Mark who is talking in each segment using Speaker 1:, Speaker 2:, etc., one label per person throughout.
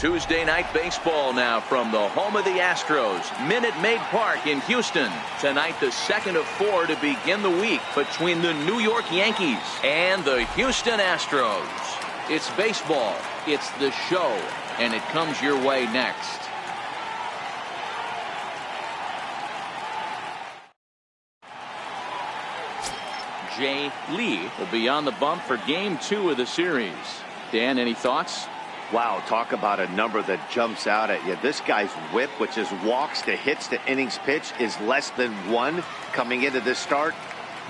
Speaker 1: Tuesday night baseball now from the home of the Astros, Minute Maid Park in Houston. Tonight, the second of 4 to begin the week between the New York Yankees and the Houston Astros. It's baseball, it's the show, and it comes your way next. Jay Lee will be on the bump for game 2 of the series. Dan, any thoughts?
Speaker 2: Wow, talk about a number that jumps out at you. This guy's whip, which is walks to hits to innings pitch, is less than 1 coming into this start.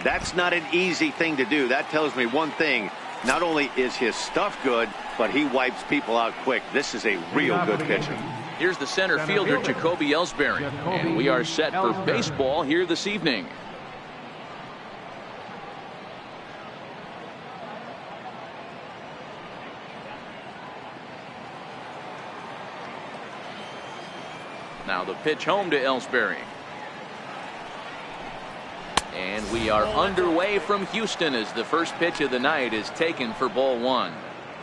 Speaker 2: That's not an easy thing to do. That tells me one thing. Not only is his stuff good, but he wipes people out quick. This is a real good pitcher.
Speaker 1: Here's the center fielder, Jacoby Ellsbury. And we are set for baseball here this evening. Now the pitch home to Ellsbury. And we are underway from Houston as the first pitch of the night is taken for ball 1.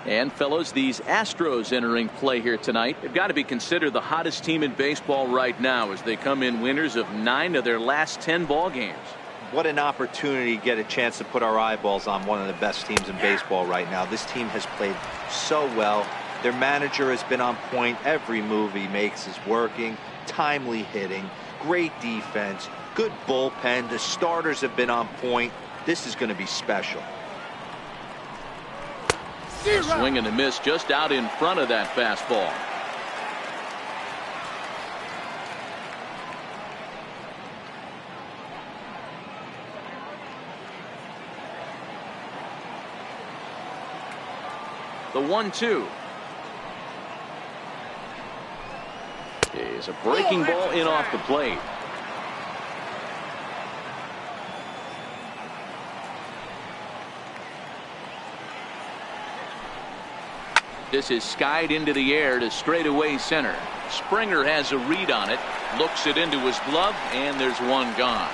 Speaker 1: And fellows, these Astros entering play here tonight have got to be considered the hottest team in baseball right now as they come in winners of 9 of their last 10 ball games.
Speaker 3: What an opportunity to get a chance to put our eyeballs on one of the best teams in baseball right now. This team has played so well. Their manager has been on point. Every move he makes is working. Timely hitting, great defense, good bullpen. The starters have been on point. This is going to be special.
Speaker 1: Swing and a miss just out in front of that fastball. The 1-2. Is a breaking ball in off the plate. This is skied into the air to straightaway center. Springer has a read on it, looks it into his glove, and there's one gone.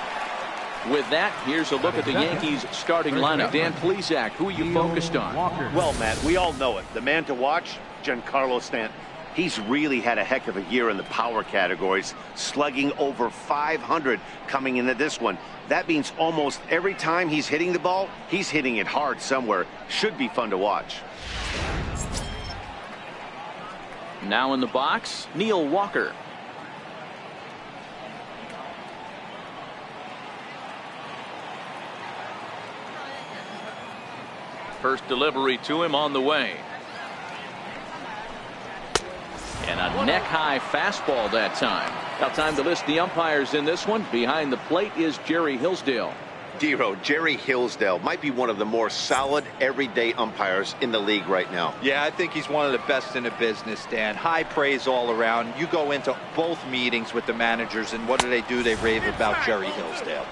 Speaker 1: With that, here's a look at the Yankees starting lineup. Dan Plesac, who are you focused on?
Speaker 2: Well, Matt, we all know it. The man to watch, Giancarlo Stanton. He's really had a heck of a year in the power categories, slugging over 500 coming into this one. That means almost every time he's hitting the ball, he's hitting it hard somewhere. Should be fun to watch.
Speaker 1: Now in the box, Neil Walker. First delivery to him on the way. And a neck-high fastball that time. Now time to list the umpires in this one. Behind the plate is Jerry Hillsdale.
Speaker 2: Dero, Jerry Hillsdale might be one of the more solid everyday umpires in the league right now.
Speaker 3: Yeah, I think he's one of the best in the business, Dan. High praise all around. You go into both meetings with the managers, and what do? They rave about Jerry Hillsdale.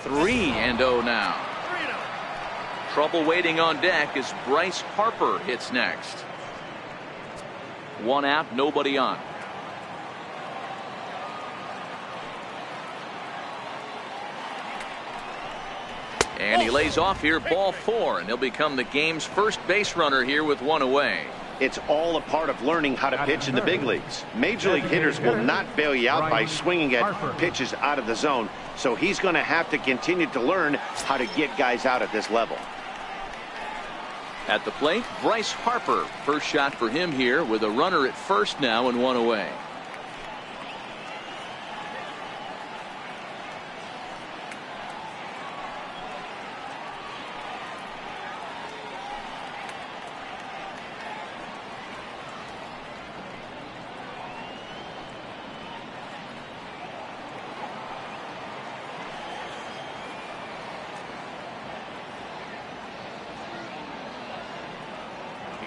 Speaker 1: Three and 0 now. Trouble waiting on deck as Bryce Harper hits next. One out, nobody on. And he lays off here, ball 4, and he'll become the game's first base runner here with one away.
Speaker 2: It's all a part of learning how to pitch in the big leagues. Major league hitters will not bail you out by swinging at pitches out of the zone, so he's going to have to continue to learn how to get guys out at this level.
Speaker 1: At the plate, Bryce Harper. First shot for him here with a runner at first now and one away.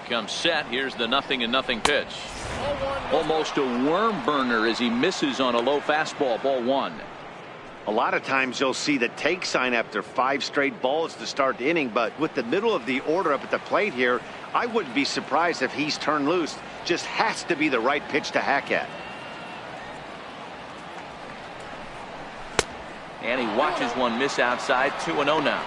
Speaker 1: Comes set. Here's the 0-0 pitch. Almost a worm burner as he misses on a low fastball. Ball 1.
Speaker 2: A lot of times you'll see the take sign after 5 straight balls to start the inning, but with the middle of the order up at the plate here, I wouldn't be surprised if he's turned loose. Just has to be the right pitch to hack at.
Speaker 1: And he watches one miss outside. 2-0 now.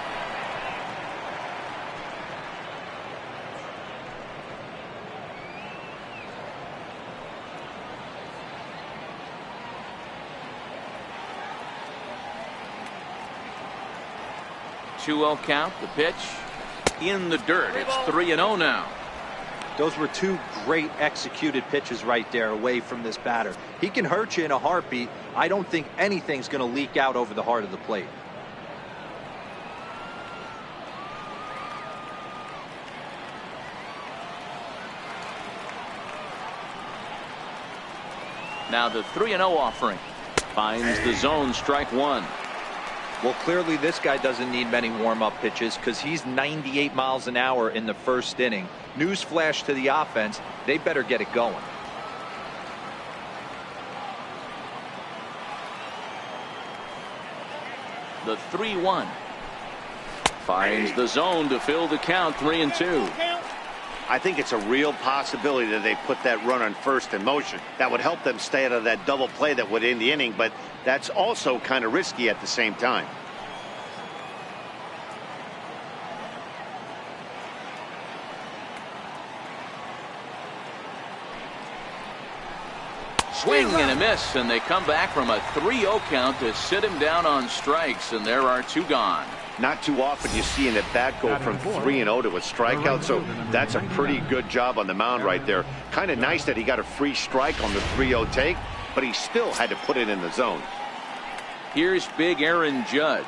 Speaker 1: Two-0 count. The pitch in the dirt. It's 3-0 now.
Speaker 3: Those were two great executed pitches right there away from this batter. He can hurt you in a heartbeat. I don't think anything's going to leak out over the heart of the plate.
Speaker 1: Now the 3-0 offering. Finds the zone, strike one.
Speaker 3: Well, clearly this guy doesn't need many warm-up pitches because he's 98 miles an hour in the first inning. Newsflash to the offense, they better get it going.
Speaker 1: The 3-1. Finds the zone to fill the count. 3-2.
Speaker 2: I think it's a real possibility that they put that run on first in motion. That would help them stay out of that double play that would end the inning, but that's also kind of risky at the same time.
Speaker 1: Swing and a miss, and they come back from a 3-0 count to sit him down on strikes, and there are two gone.
Speaker 2: Not too often you see an at-bat go from 3-0 to a strikeout, so that's a pretty good job on the mound right there. Kind of nice that he got a free strike on the 3-0 take, but he still had to put it in the zone.
Speaker 1: Here's big Aaron Judge,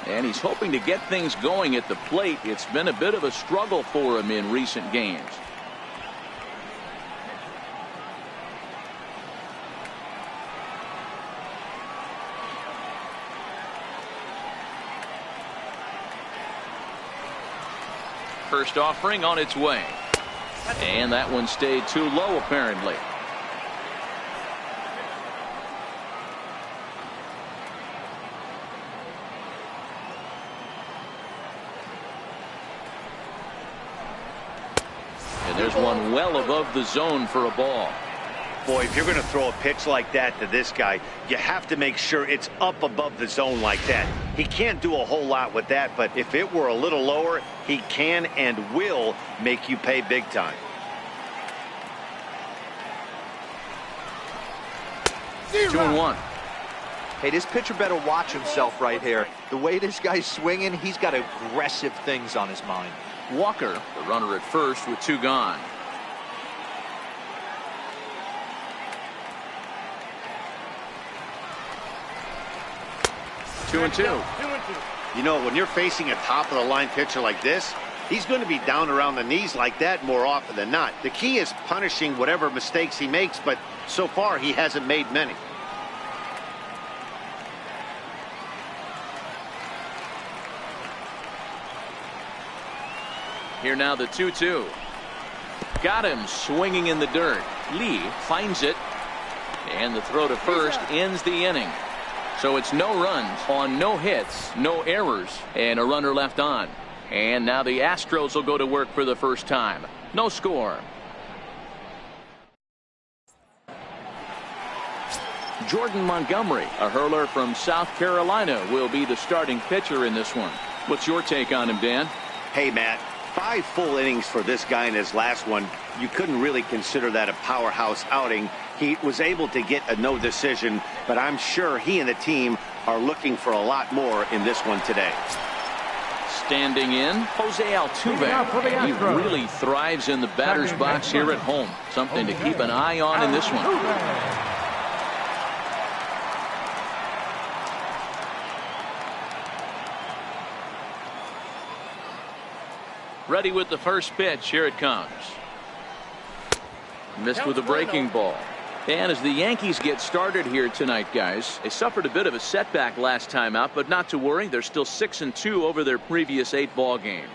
Speaker 1: and he's hoping to get things going at the plate. It's been a bit of a struggle for him in recent games. First offering on its way. And that one stayed too low, apparently. And there's one well above the zone for a ball.
Speaker 2: Boy, if you're going to throw a pitch like that to this guy, you have to make sure it's up above the zone like that. He can't do a whole lot with that, but if it were a little lower, he can and will make you pay big time.
Speaker 1: Two and one.
Speaker 3: Hey, this pitcher better watch himself right here. The way this guy's swinging, he's got aggressive things on his mind.
Speaker 1: Walker, the runner at first with two gone. Two and two.
Speaker 2: You know, when you're facing a top-of-the-line pitcher like this, he's going to be down around the knees like that more often than not. The key is punishing whatever mistakes he makes, but so far he hasn't made many.
Speaker 1: Here now the 2-2. Got him swinging in the dirt. Lee finds it, and the throw to first ends the inning. So it's no runs on no hits, no errors, and a runner left on. And now the Astros will go to work for the first time. No score. Jordan Montgomery, a hurler from South Carolina, will be the starting pitcher in this one. What's your take on him, Dan?
Speaker 2: Hey, Matt, 5 full innings for this guy in his last one. You couldn't really consider that a powerhouse outing. He was able to get a no decision, but I'm sure he and the team are looking for a lot more in this one today.
Speaker 1: Standing in, Jose Altuve. He really thrives in the batter's box here at home. Something to keep an eye on in this one. Ready with the first pitch. Here it comes. Missed with a breaking ball. And as the Yankees get started here tonight, guys, they suffered a bit of a setback last time out, but not to worry. They're still 6-2 over their previous 8 ball games.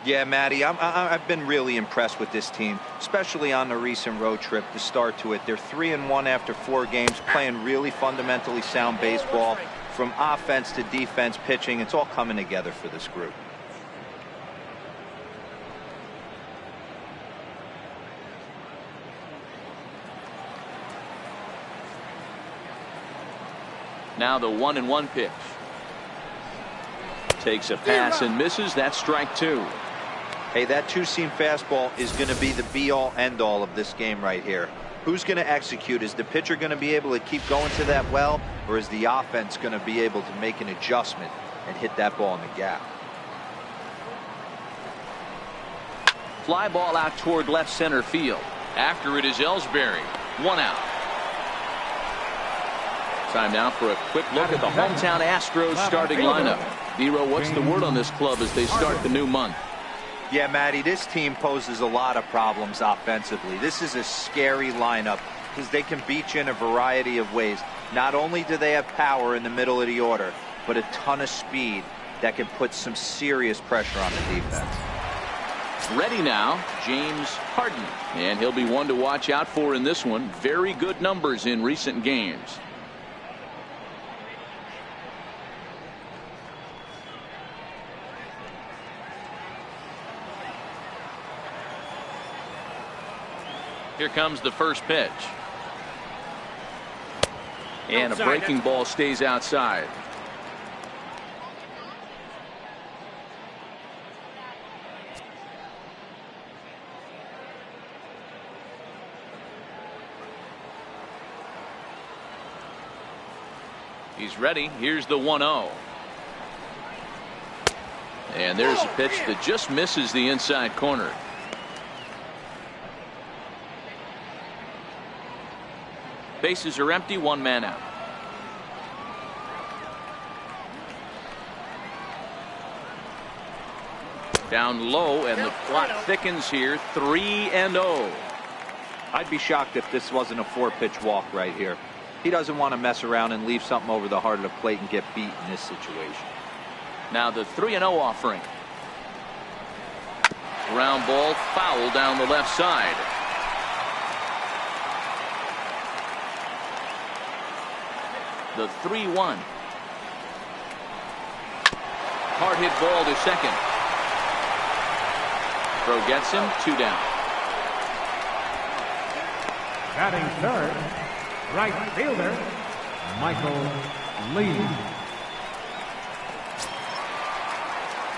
Speaker 3: Yeah, Matty, I've been really impressed with this team, especially on the recent road trip, the start to it. They're 3-1 after 4 games, playing really fundamentally sound baseball. From offense to defense, pitching, it's all coming together for this group.
Speaker 1: Now the 1-1 pitch. Takes a pass and misses. That's strike two.
Speaker 3: Hey, that two-seam fastball is going to be the be-all, end-all of this game right here. Who's going to execute? Is the pitcher going to be able to keep going to that well, or is the offense going to be able to make an adjustment and hit that ball in the gap?
Speaker 1: Fly ball out toward left center field. After it is Ellsbury. One out. Time now for a quick look at the hometown Astros starting lineup. Vero, what's the word on this club as they start the new month?
Speaker 3: Yeah, Matty, this team poses a lot of problems offensively. This is a scary lineup because they can beat you in a variety of ways. Not only do they have power in the middle of the order, but a ton of speed that can put some serious pressure on the defense.
Speaker 1: Ready now, James Harden. And he'll be one to watch out for in this one. Very good numbers in recent games. Here comes the first pitch. And a breaking ball stays outside. He's ready. Here's the 1-0. And there's a pitch that just misses the inside corner. Bases are empty, one man out. Down low, and the plot thickens here. 3-0.
Speaker 3: I'd be shocked if this wasn't a 4-pitch walk right here. He doesn't want to mess around and leave something over the heart of the plate and get beat in this situation.
Speaker 1: Now the 3-0 offering. Ground ball, foul down the left side. The 3-1. Hard hit ball to second. Throw gets him, 2 down.
Speaker 4: Batting third, right fielder, Michael Lee.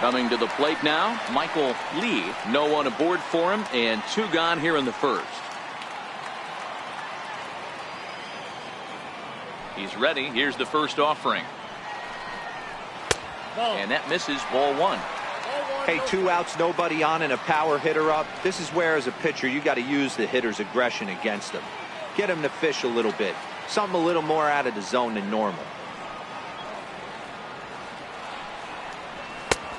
Speaker 1: Coming to the plate now, Michael Lee. No one aboard for him, and 2 gone here in the first. He's ready. Here's the first offering. And that misses, ball 1.
Speaker 3: Hey, 2 outs, nobody on, and a power hitter up. This is where, as a pitcher, you got to use the hitter's aggression against him. Get him to fish a little bit. Something a little more out of the zone than normal.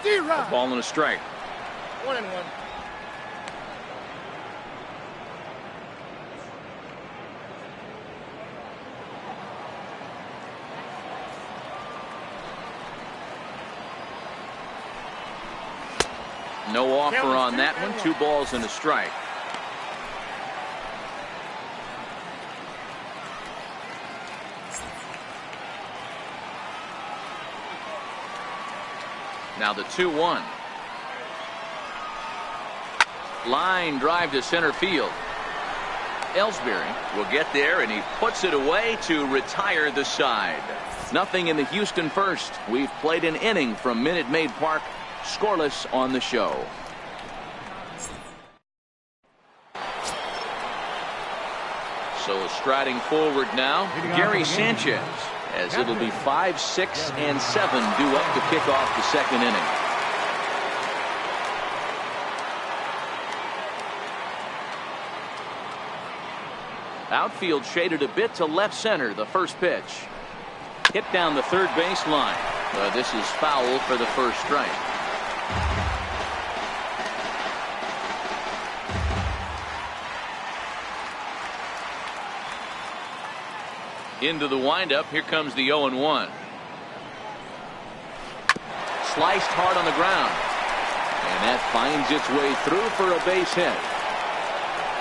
Speaker 1: A ball and a strike.
Speaker 5: 1-1.
Speaker 1: No offer on that one. 2 balls and a strike. Now the 2-1. Line drive to center field. Ellsbury will get there, and he puts it away to retire the side. Nothing in the Houston first. We've played an inning from Minute Maid Park. Scoreless on the show. So striding forward now, Gary Sanchez, as it'll be 5, 6, and 7 due up to kick off the second inning. Outfield shaded a bit to left center. The first pitch. Hit down the third base line. This is foul for the first strike. Into the windup. Here comes the 0-1. Sliced hard on the ground. And that finds its way through for a base hit.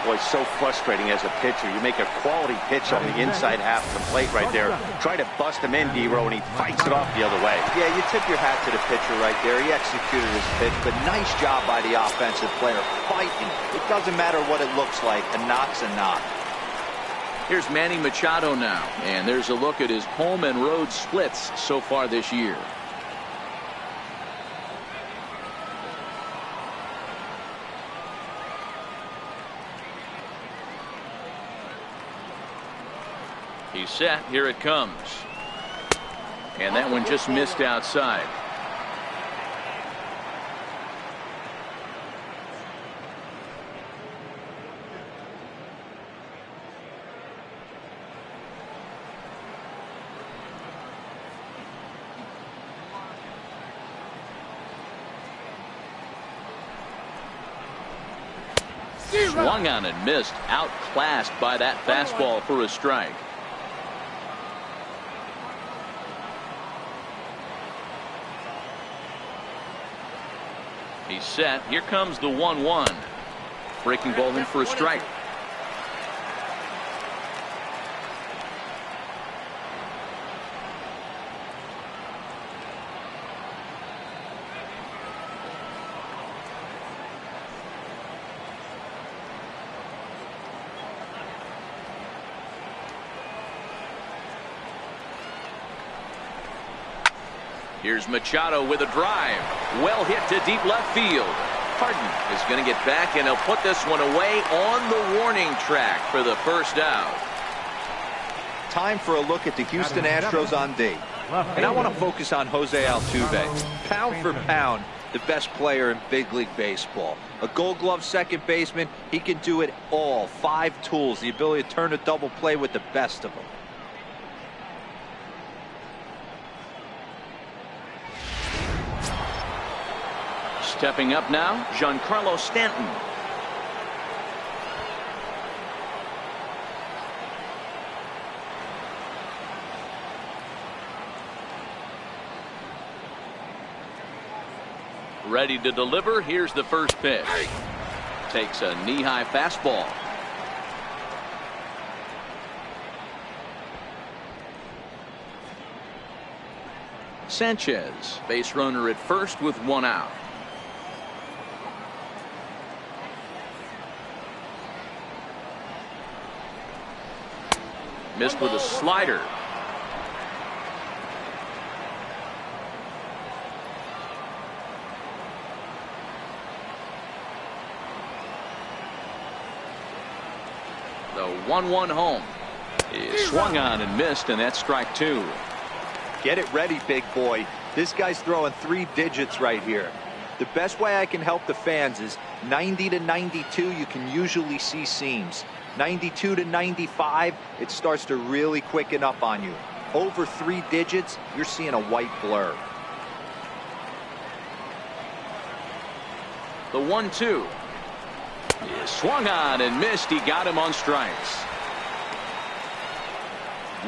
Speaker 2: Boy, it's so frustrating as a pitcher. You make a quality pitch on the inside half of the plate right there. Try to bust him in, D-Row, and he fights it off the other way.
Speaker 3: Yeah, you tip your hat to the pitcher right there. He executed his pitch, but nice job by the offensive player fighting. It doesn't matter what it looks like. A knock's a knock.
Speaker 1: Here's Manny Machado now, and there's a look at his home and road splits so far this year. He's set. Here it comes. And that one just missed outside. Swung on and missed. Outclassed by that fastball for a strike. He's set. Here comes the 1-1. Breaking ball in for a strike. Here's Machado with a drive. Well hit to deep left field. Harden is going to get back, and he'll put this one away on the warning track for the first out.
Speaker 3: Time for a look at the Houston Astros on D. And I want to focus on Jose Altuve. Pound for pound, the best player in big league baseball. A Gold Glove second baseman. He can do it all. 5 tools. The ability to turn a double play with the best of them.
Speaker 1: Stepping up now, Giancarlo Stanton. Ready to deliver. Here's the first pitch. Takes a knee-high fastball. Sanchez, base runner at first with 1 out. Missed with a slider. The 1-1 home is swung on and missed, and that's strike 2.
Speaker 3: Get it ready, big boy. This guy's throwing 3 digits right here. The best way I can help the fans is 90 to 92. You can usually see seams. 92 to 95, it starts to really quicken up on you. Over 3 digits, you're seeing a white blur.
Speaker 1: The 1-2 is swung on and missed. He got him on strikes.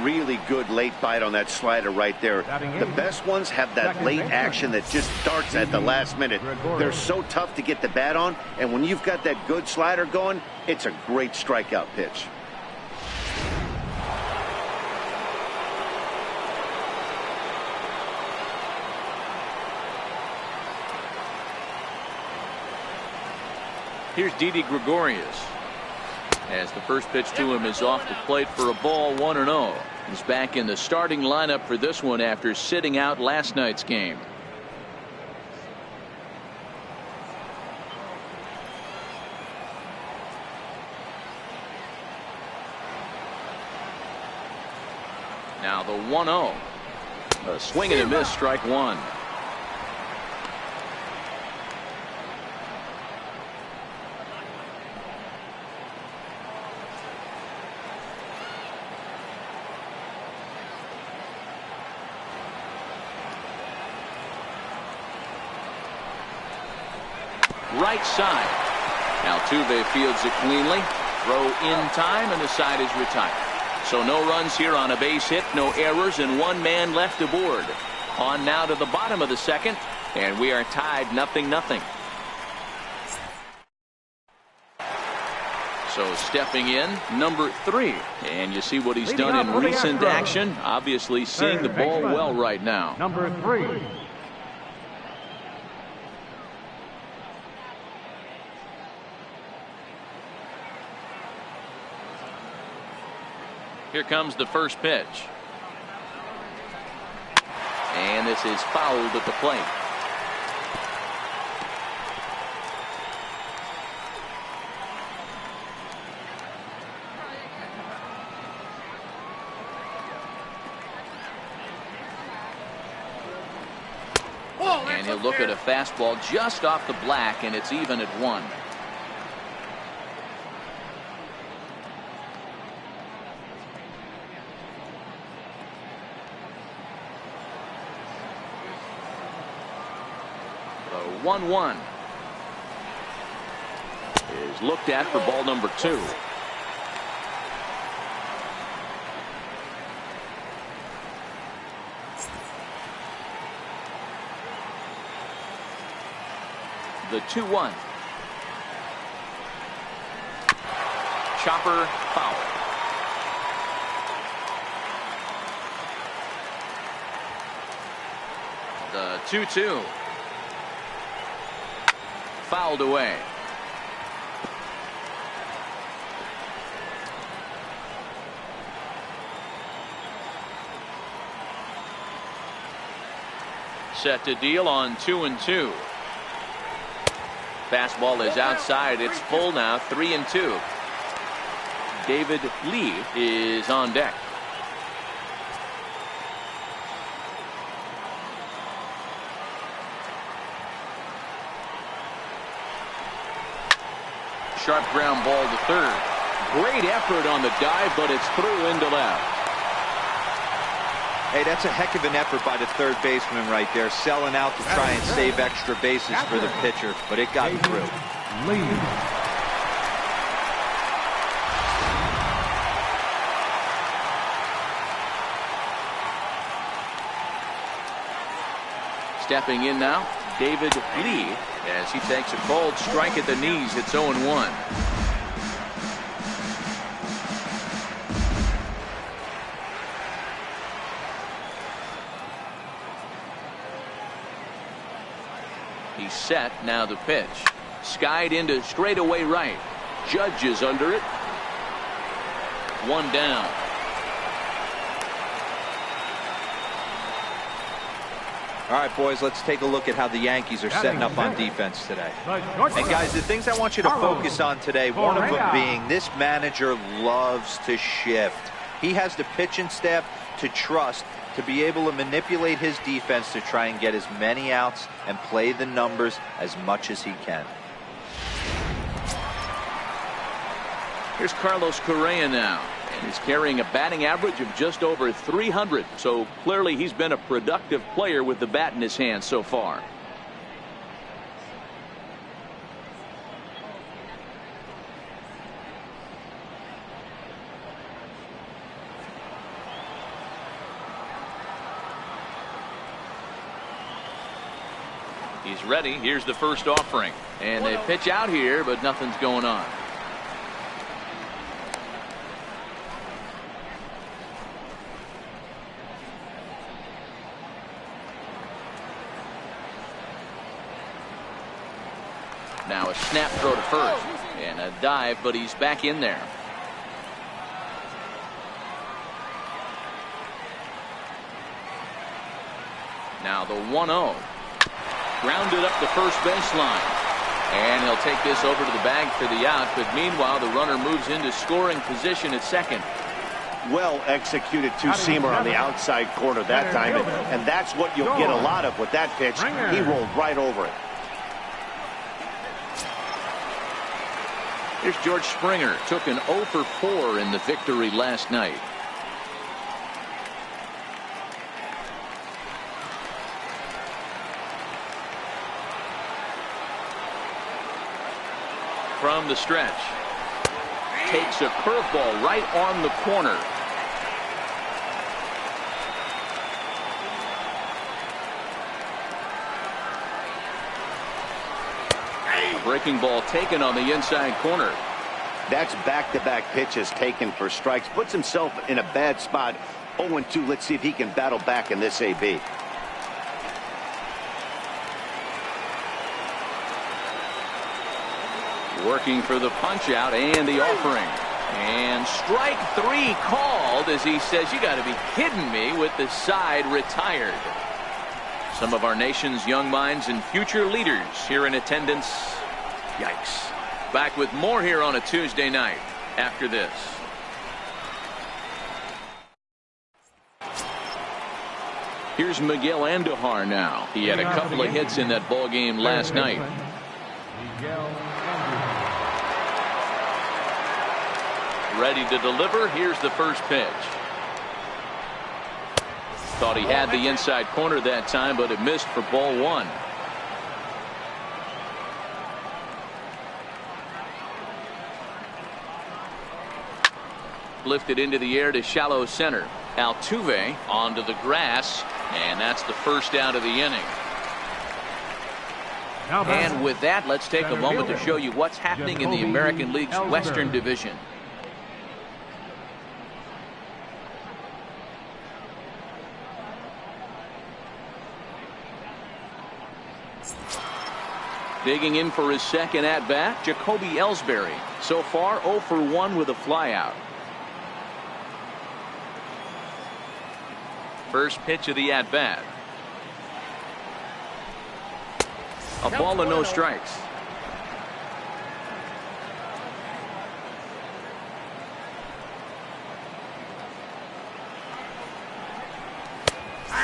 Speaker 2: Really good late bite on that slider right there. The best ones have that late action that just starts at the last minute. They're so tough to get the bat on, and when you've got that good slider going, it's a great strikeout pitch.
Speaker 1: Here's Didi Gregorius. As the first pitch to him is off the plate for a ball, 1-0. He's back in the starting lineup for this one after sitting out last night's game. Now the 1-0. A swing and a miss, strike 1. Right side. Altuve fields it cleanly. Throw in time, and the side is retired. So no runs here on a base hit, no errors, and 1 man left aboard. On now to the bottom of the second, and we are tied 0-0. So stepping in, number 3. And you see what he's done in recent action. Obviously seeing the ball well right now.
Speaker 4: Number 3.
Speaker 1: Here comes the first pitch. And this is fouled at the plate. And he'll look at a fastball just off the black, and it's even at 1. The 1-1 is looked at for ball number 2. The 2-1. Chopper foul. The 2-2. Fouled away. Set to deal on 2-2. Fastball is outside. It's full now. 3-2. David Lee is on deck. Sharp ground ball to third. Great effort on the dive, but it's through into left.
Speaker 3: Hey, that's a heck of an effort by the third baseman right there, selling out to try and save extra bases for the pitcher, but it got through.
Speaker 1: Stepping in now, David Lee, as he takes a cold strike at the knees. It's 0-1. He's set. Now the pitch. Skied into straightaway right. Judge is under it. 1 down.
Speaker 3: All right, boys, let's take a look at how the Yankees are setting up on defense today. And guys, the things I want you to focus on today, one of them being this manager loves to shift. He has the pitching staff to trust to be able to manipulate his defense to try and get as many outs and play the numbers as much as he can.
Speaker 1: Here's Carlos Correa now. And he's carrying a batting average of just over 300. So clearly he's been a productive player with the bat in his hand so far. He's ready. Here's the first offering. And they pitch out here, but nothing's going on. Now a snap throw to first and a dive, but he's back in there. Now the 1-0. Grounded up the first baseline. And he'll take this over to the bag for the out, but meanwhile the runner moves into scoring position at second.
Speaker 2: Well executed two-seamer on the outside corner that time, and that's what you'll get a lot of with that pitch. He rolled right over it.
Speaker 1: Here's George Springer. Took an 0 for 4 in the victory last night. From the stretch. Takes a curveball right on the corner. Breaking ball taken on the inside corner.
Speaker 2: That's back-to-back pitches taken for strikes. Puts himself in a bad spot. 0-2. Let's see if he can battle back in this AB.
Speaker 1: Working for the punch out and the offering. And strike 3 called as he says, you got to be kidding me, with the side retired. Some of our nation's young minds and future leaders here in attendance. Yikes. Back with more here on a Tuesday night after this. Here's Miguel Andujar now. He had a couple of hits in that ball game last night. Ready to deliver. Here's the first pitch. Thought he had the inside corner that time, but it missed for ball one. Lifted into the air to shallow center. Altuve onto the grass, and that's the first out of the inning. And with that, let's take a moment to show you what's happening in the American League's Western Division. Digging in for his second at-bat, Jacoby Ellsbury. So far, 0 for 1 with a flyout. First pitch of the at-bat. A ball and no strikes.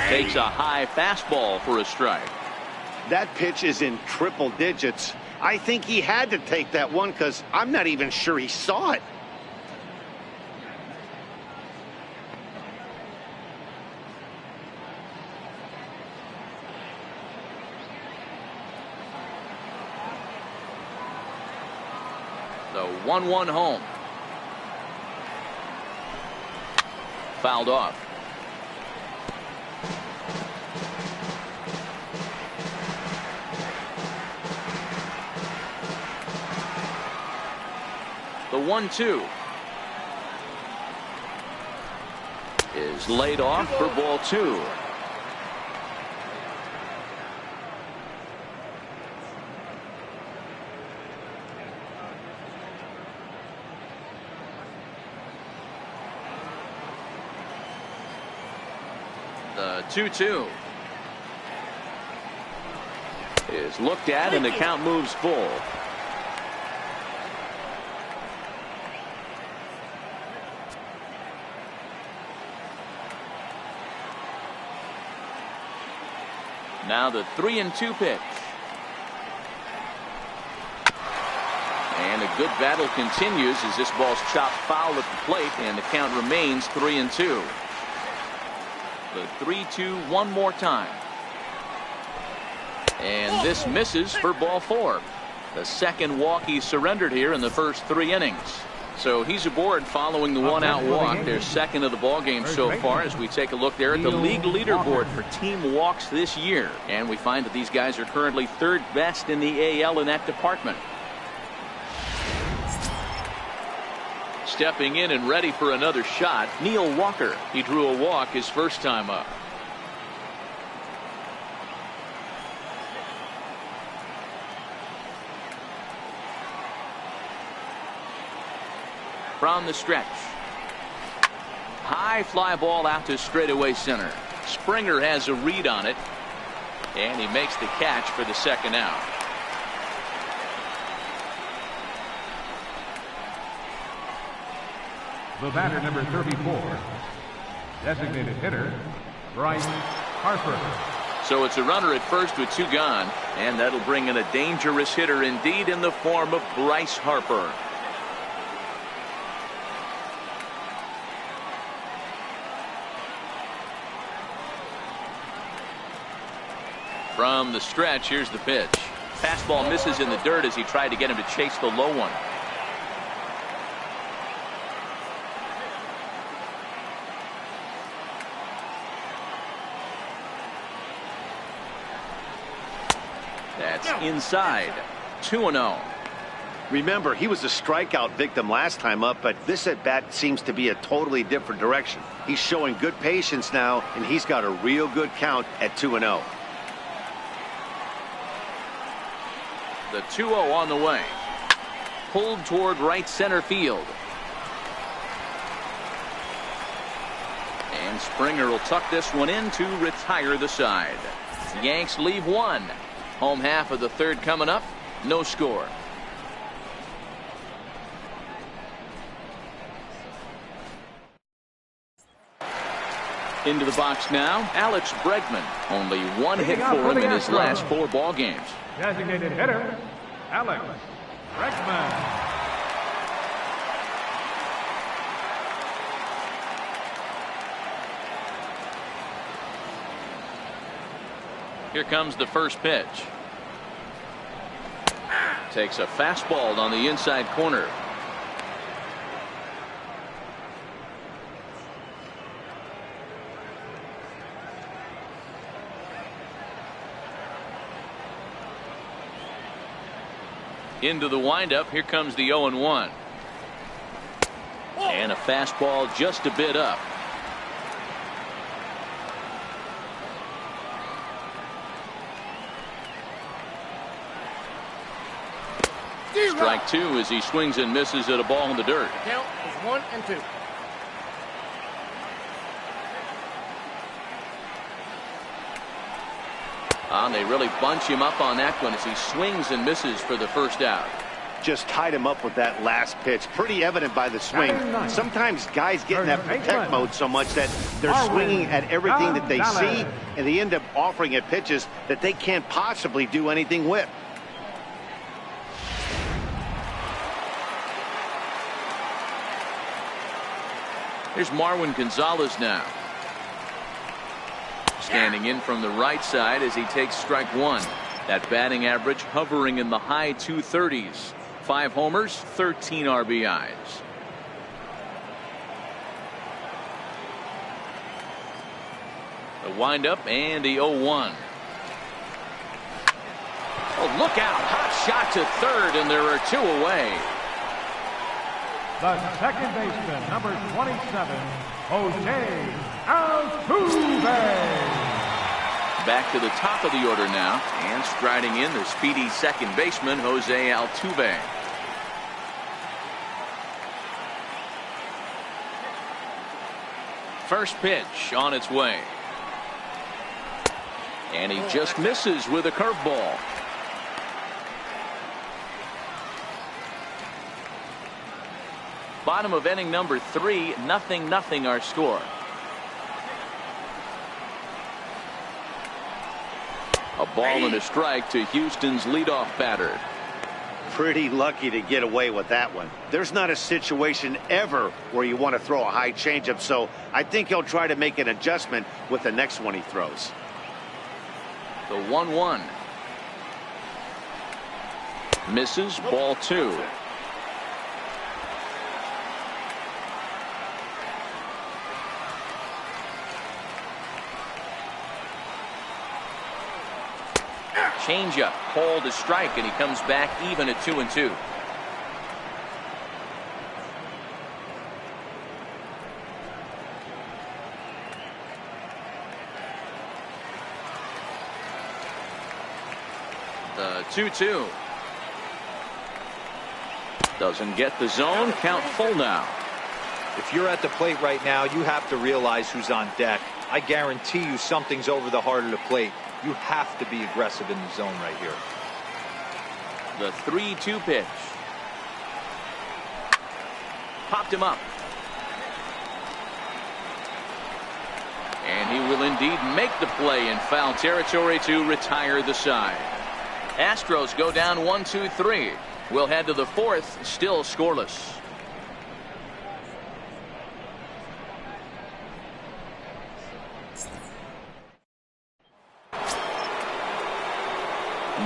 Speaker 1: Takes a high fastball for a strike.
Speaker 2: That pitch is in triple digits. I think he had to take that one because I'm not even sure he saw it.
Speaker 1: The 1-1 home. Fouled off. The 1-2 is laid off for ball two. The 2-2 is looked at, and the count moves full. Now the 3-2 pitch. And a good battle continues as this ball's chopped foul at the plate, and the count remains 3-2. The 3-2 one more time. And this misses for ball four. The second walk he surrendered here in the first 3 innings. So he's aboard following the one-out walk. Their second of the ball game so far as we take a look there at the league leaderboard for team walks this year. And we find that these guys are currently 3rd best in the AL in that department. Stepping in and ready for another shot, Neil Walker. He drew a walk his first time up. From the stretch. High fly ball out to straightaway center. Springer has a read on it, and he makes the catch for the second out.
Speaker 4: The batter, number 34, designated hitter, Bryce Harper.
Speaker 1: So it's a runner at first with 2 gone, and that'll bring in a dangerous hitter indeed in the form of Bryce Harper. From the stretch, here's the pitch. Fastball misses in the dirt as he tried to get him to chase the low one. That's inside. 2-0.
Speaker 2: Remember, he was a strikeout victim last time up, but this at bat seems to be a totally different direction. He's showing good patience now, and he's got a real good count at 2-0.
Speaker 1: The 2-0 on the way. Pulled toward right center field. And Springer will tuck this one in to retire the side. The Yanks leave 1. Home half of the 3rd coming up. No score. Into the box now, Alex Bregman. Only one hit for him in his last 4 ball games.
Speaker 4: Designated hitter, Alex Bregman.
Speaker 1: Here comes the first pitch. Takes a fastball on the inside corner. Into the windup. Here comes the 0-1. And a fastball just a bit up. Strike 2 as he swings and misses at a ball in the dirt.
Speaker 5: Count is 1-2.
Speaker 1: And they really bunch him up on that one as he swings and misses for the first out.
Speaker 2: Just tied him up with that last pitch. Pretty evident by the swing. Sometimes guys get in that protect mode so much that they're swinging at everything that they see, and they end up offering it pitches that they can't possibly do anything with.
Speaker 1: Here's Marwin Gonzalez now. Standing in from the right side as he takes strike 1. That batting average hovering in the high 230s. 5 homers, 13 RBIs. The windup and the 0-1. Oh, look out. Hot shot to third, and there are 2 away.
Speaker 4: The second baseman, number 27, Jose Altuve.
Speaker 1: Back to the top of the order now, and striding in the speedy second baseman, Jose Altuve. First pitch on its way. And he just misses with a curveball. Bottom of inning number 3, 0-0 our score. A ball and a strike to Houston's leadoff batter.
Speaker 2: Pretty lucky to get away with that one. There's not a situation ever where you want to throw a high changeup, so I think he'll try to make an adjustment with the next one he throws.
Speaker 1: The 1-1. Misses, ball 2. Changeup, called a strike, and he comes back even at 2-2. The 2-2. Doesn't get the zone. Count full now.
Speaker 3: If you're at the plate right now, you have to realize who's on deck. I guarantee you something's over the heart of the plate. You have to be aggressive in the zone right here.
Speaker 1: The 3-2 pitch. Popped him up. And he will indeed make the play in foul territory to retire the side. Astros go down 1-2-3. We'll head to the 4th, still scoreless.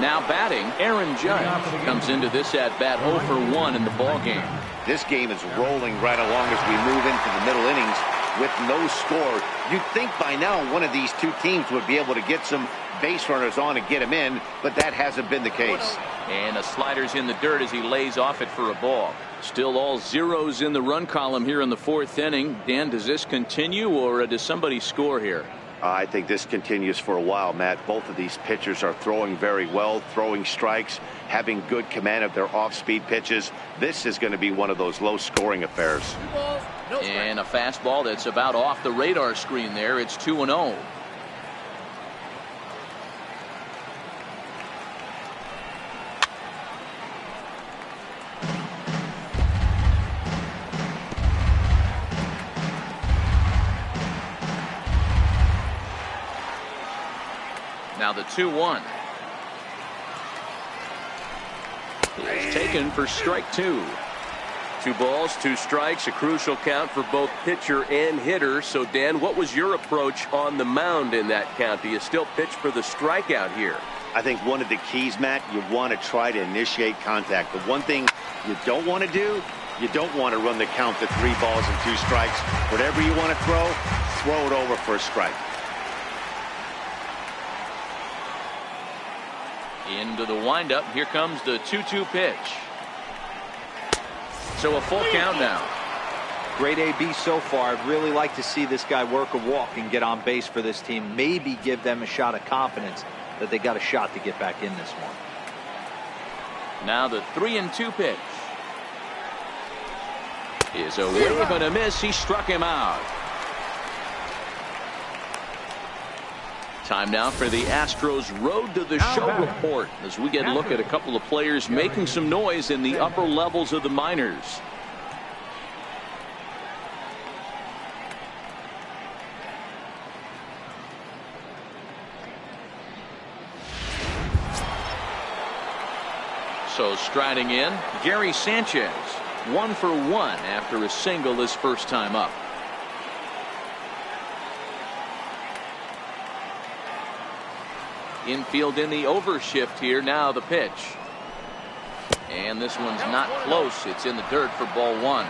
Speaker 1: Now batting, Aaron Judge comes into this at-bat 0 for 1 in the ball game.
Speaker 2: This game is rolling right along as we move into the middle innings with no score. You'd think by now one of these two teams would be able to get some base runners on and get him in, but that hasn't been the case.
Speaker 1: And a slider's in the dirt as he lays off it for a ball. Still all zeros in the run column here in the 4th inning. Dan, does this continue, or does somebody score here?
Speaker 2: I think this continues for a while, Matt. Both of these pitchers are throwing very well, throwing strikes, having good command of their off-speed pitches. This is going to be one of those low-scoring affairs.
Speaker 1: And a fastball that's about off the radar screen there. It's 2-0. Now the 2-1. It's taken for strike 2.
Speaker 5: 2 balls, 2 strikes, a crucial count for both pitcher and hitter. So, Dan, what was your approach on the mound in that count? Do you still pitch for the strikeout here?
Speaker 2: I think one of the keys, Matt, you want to try to initiate contact. The one thing you don't want to do, you don't want to run the count to 3 balls and 2 strikes. Whatever you want to throw it over for a strike.
Speaker 1: Into the windup. Here comes the 2-2 pitch. So a full count now.
Speaker 3: Great AB so far. I'd really like to see this guy work a walk and get on base for this team. Maybe give them a shot of confidence that they got a shot to get back in this one.
Speaker 1: Now the 3-2 pitch. Is a wave and a miss. He struck him out. Time now for the Astros Road to the Show report as we get a look at a couple of players making some noise in the upper levels of the minors. So striding in, Gary Sanchez, 1 for 1 after a single his first time up. Infield in the overshift here. Now the pitch. And this one's not close. It's in the dirt for ball 1.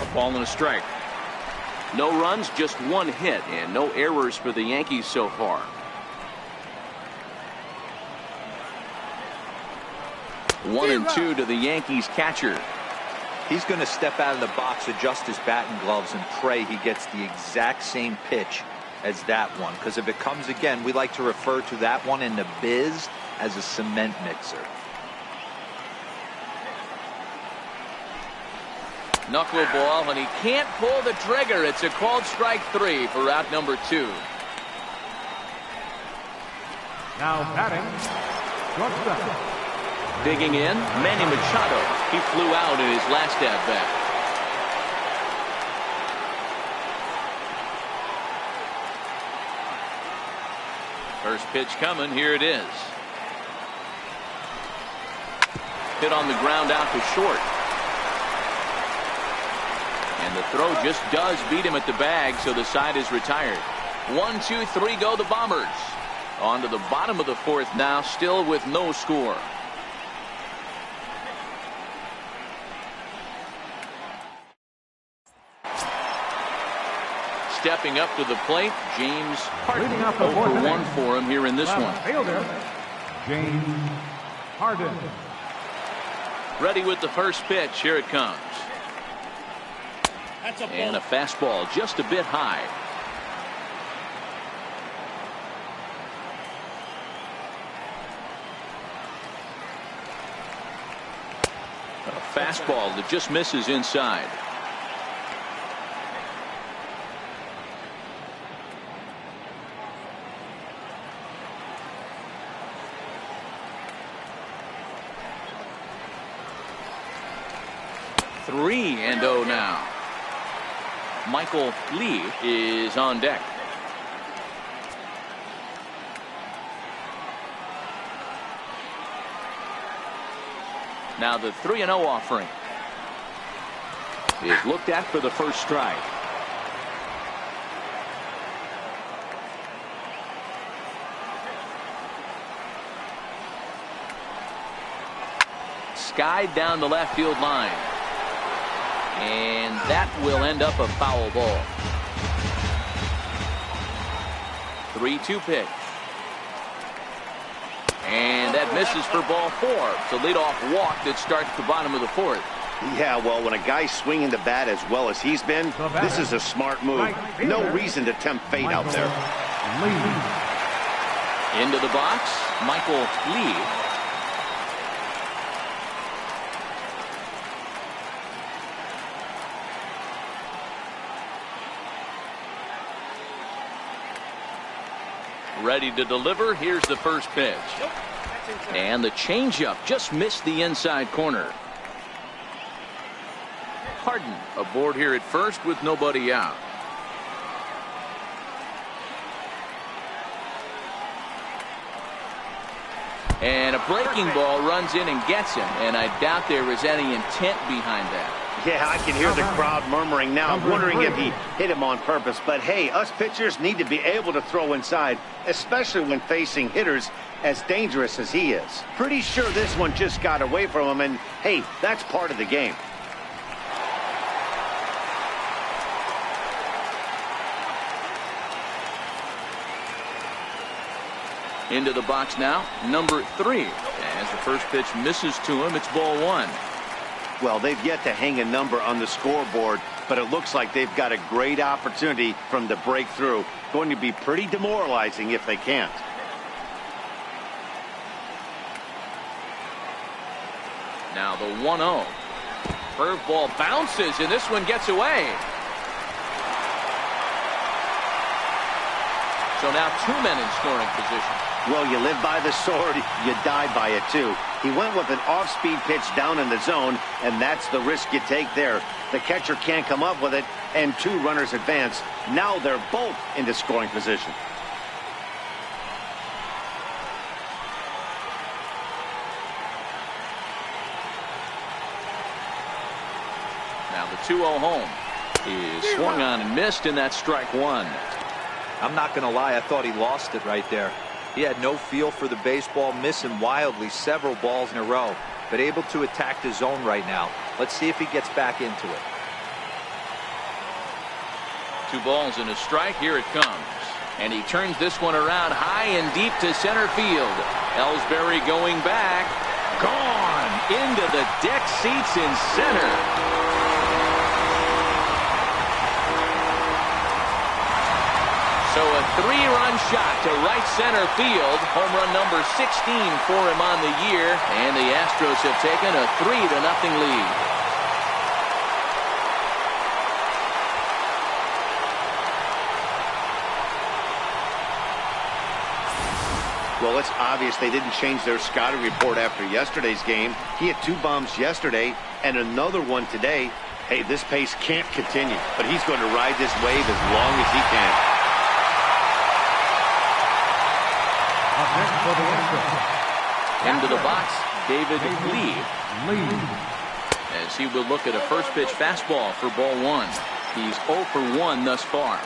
Speaker 1: A ball and a strike. No runs, just 1 hit, and no errors for the Yankees so far. One and 2 to the Yankees catcher.
Speaker 3: He's going to step out of the box, adjust his bat and gloves, and pray he gets the exact same pitch as that one. Because if it comes again, we like to refer to that one in the biz as a cement mixer.
Speaker 1: Knuckleball, and he can't pull the trigger. It's a called strike 3 for out number 2.
Speaker 4: Now batting, shortstop.
Speaker 1: Digging in, Manny Machado. He flew out in his last at-bat. First pitch coming. Here it is. Hit on the ground out to short. And the throw just does beat him at the bag, so the side is retired. 1, 2, 3 go the Bombers. On to the bottom of the 4th now, still with no score. Stepping up to the plate, James Harden. 0 for 1 for him here in this one.
Speaker 4: Fielder, James Harden.
Speaker 1: Ready with the first pitch. Here it comes. And a fastball just a bit high. A fastball that just misses inside. Three and 0 now. Michael Lee is on deck. Now the 3-0 offering is looked at for the first strike. Skied down the left field line. And that will end up a foul ball. 3-2 pitch. And that misses for ball 4. It's a leadoff walk that starts the bottom of the 4th.
Speaker 2: Yeah, well, when a guy's swinging the bat as well as he's been, this is a smart move. No reason to tempt fate out there.
Speaker 1: Into the box, Michael Lee. Ready to deliver. Here's the first pitch. And the changeup just missed the inside corner. Harden aboard here at first with nobody out. And a breaking ball runs in and gets him, and I doubt there was any intent behind that.
Speaker 2: Yeah, I can hear the crowd murmuring now. I'm wondering if he hit him on purpose. But, hey, us pitchers need to be able to throw inside, especially when facing hitters as dangerous as he is. Pretty sure this one just got away from him, and, hey, that's part of the game.
Speaker 1: Into the box now, number 3. As the first pitch misses to him, it's ball 1.
Speaker 2: Well, they've yet to hang a number on the scoreboard, but it looks like they've got a great opportunity from the breakthrough. Going to be pretty demoralizing if they can't.
Speaker 1: Now the 1-0. Curveball bounces, and this one gets away. So now 2 men in scoring position.
Speaker 2: Well, you live by the sword, you die by it too. He went with an off-speed pitch down in the zone, and that's the risk you take there. The catcher can't come up with it, and 2 runners advance. Now they're both into scoring position.
Speaker 1: Now the 2-0 home is swung on and missed, and that's strike 1.
Speaker 3: I'm not going to lie, I thought he lost it right there. He had no feel for the baseball, missing wildly several balls in a row, but able to attack the zone right now. Let's see if he gets back into it.
Speaker 1: 2 balls and a strike. Here it comes. And he turns this one around high and deep to center field. Ellsbury going back. Gone into the deck seats in center. So a 3-run shot to right center field. Home run number 16 for him on the year. And the Astros have taken a 3-0 lead.
Speaker 2: Well, it's obvious they didn't change their scouting report after yesterday's game. He had 2 bombs yesterday and another one today. Hey, this pace can't continue, but he's going to ride this wave as long as he can.
Speaker 1: Into the box, David Lee. As he will look at a first pitch fastball for ball 1. He's 0 for 1 thus far.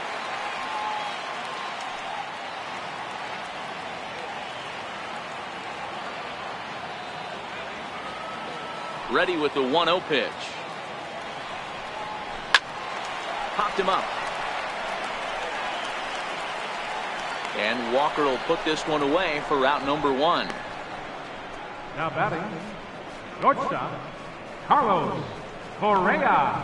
Speaker 1: Ready with the 1-0 pitch. Popped him up. And Walker will put this one away for route number 1.
Speaker 4: Now batting, shortstop, Carlos Correa.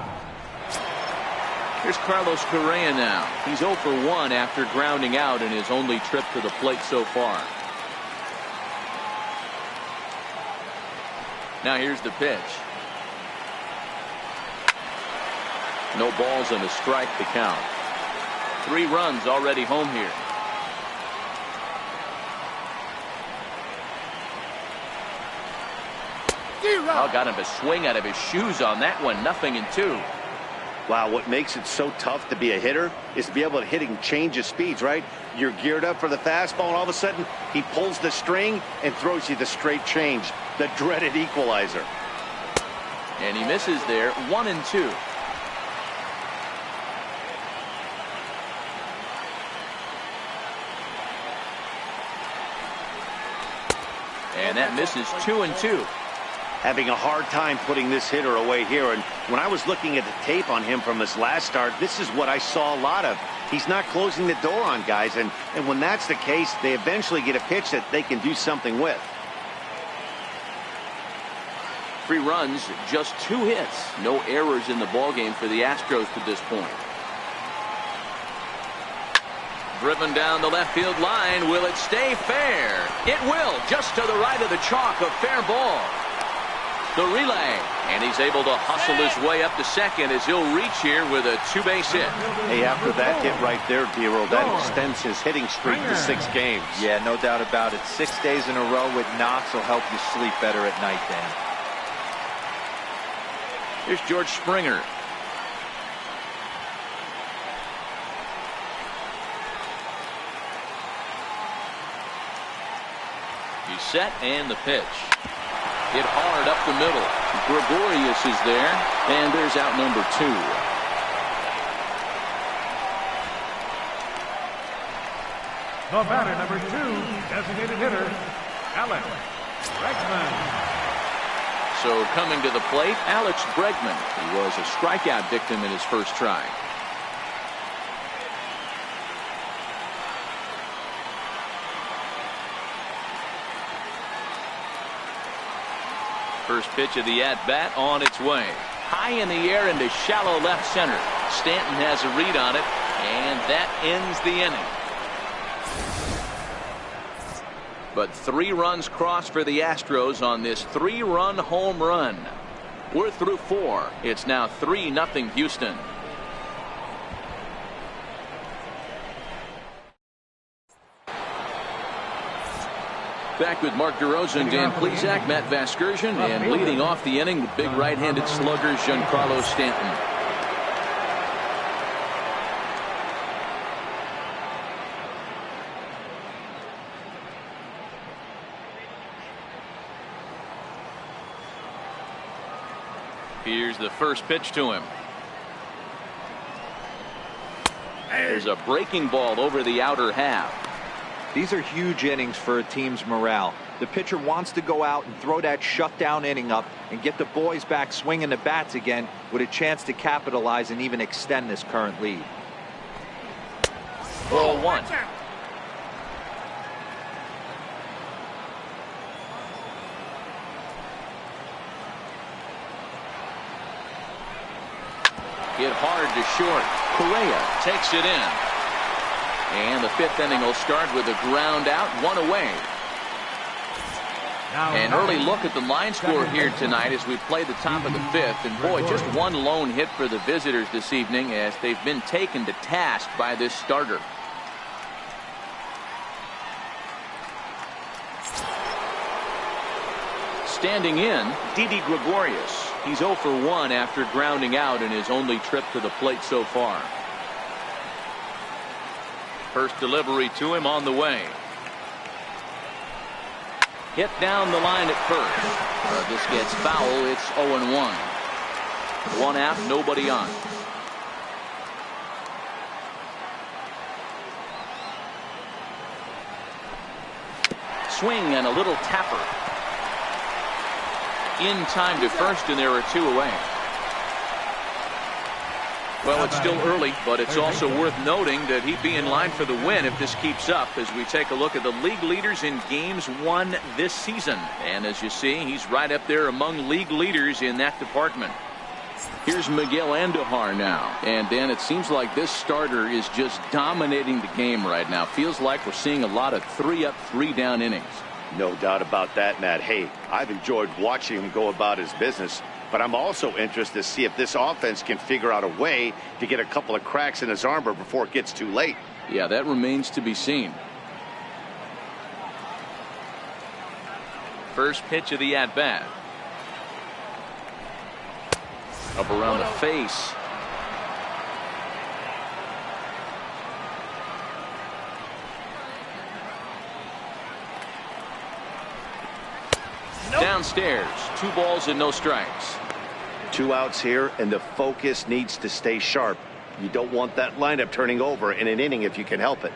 Speaker 1: Here's Carlos Correa now. He's 0 for 1 after grounding out in his only trip to the plate so far. Now here's the pitch. No balls and a strike to count. 3 runs already home here. Oh, got him to swing out of his shoes on that one. 0-2.
Speaker 2: Wow, what makes it so tough to be a hitter is to be able to hit and change his speeds, right? You're geared up for the fastball, and all of a sudden, he pulls the string and throws you the straight change, the dreaded equalizer.
Speaker 1: And he misses there. 1-2. And that misses. 2-2.
Speaker 2: Having a hard time putting this hitter away here. And when I was looking at the tape on him from his last start, this is what I saw a lot of. He's not closing the door on guys. And when that's the case, they eventually get a pitch that they can do something with.
Speaker 1: 3 runs, just 2 hits. No errors in the ballgame for the Astros to this point. Driven down the left field line. Will it stay fair? It will. Just to the right of the chalk. A fair ball. The relay, and he's able to hustle his way up to second as he'll reach here with a 2-base hit.
Speaker 2: Hey, after that hit right there, D-Roll, that extends his hitting streak to 6 games.
Speaker 3: Yeah, no doubt about it. 6 days in a row with knocks will help you sleep better at night, Dan.
Speaker 1: Here's George Springer. He's set and the pitch. Hit hard up the middle. Gregorius is there, and there's out number 2.
Speaker 4: The batter, number 2, designated hitter, Alex Bregman.
Speaker 1: So coming to the plate, Alex Bregman. He was a strikeout victim in his first try. First pitch of the at-bat on its way. High in the air into shallow left center. Stanton has a read on it, and that ends the inning. But 3 runs crossed for the Astros on this 3-run home run. We're through 4. It's now 3-0 Houston. Back with Mark DeRosa and Dan Plesac, Matt Vasgersian, and leading off the inning, the big right-handed slugger, Giancarlo Stanton. Here's the first pitch to him. There's a breaking ball over the outer half.
Speaker 3: These are huge innings for a team's morale. The pitcher wants to go out and throw that shutdown inning up and get the boys back swinging the bats again with a chance to capitalize and even extend this current lead.
Speaker 1: Ball 1. Hit hard to short. Correa takes it in. And the 5th inning will start with a ground out, 1 away. An early look at the line score here tonight as we play the top of the 5th. And boy, just 1 lone hit for the visitors this evening as they've been taken to task by this starter. Standing in, Didi Gregorius. He's 0 for 1 after grounding out in his only trip to the plate so far. First delivery to him on the way. Hit down the line at first. This gets foul. It's 0-1. 1 out, nobody on. Swing and a little tapper. In time to first, and there are 2 away. Well, it's still early, but it's also worth noting that he'd be in line for the win if this keeps up as we take a look at the league leaders in games won this season. And as you see, he's right up there among league leaders in that department. Here's Miguel Andujar now. And Dan, it seems like this starter is just dominating the game right now. Feels like we're seeing a lot of 3-up, 3-down innings.
Speaker 2: No doubt about that, Matt. Hey, I've enjoyed watching him go about his business. But I'm also interested to see if this offense can figure out a way to get a couple of cracks in his armor before it gets too late.
Speaker 1: Yeah, that remains to be seen. First pitch of the at-bat. Up around the face. Downstairs, 2 balls and no strikes.
Speaker 2: 2 outs here, and the focus needs to stay sharp. You don't want that lineup turning over in an inning if you can help it.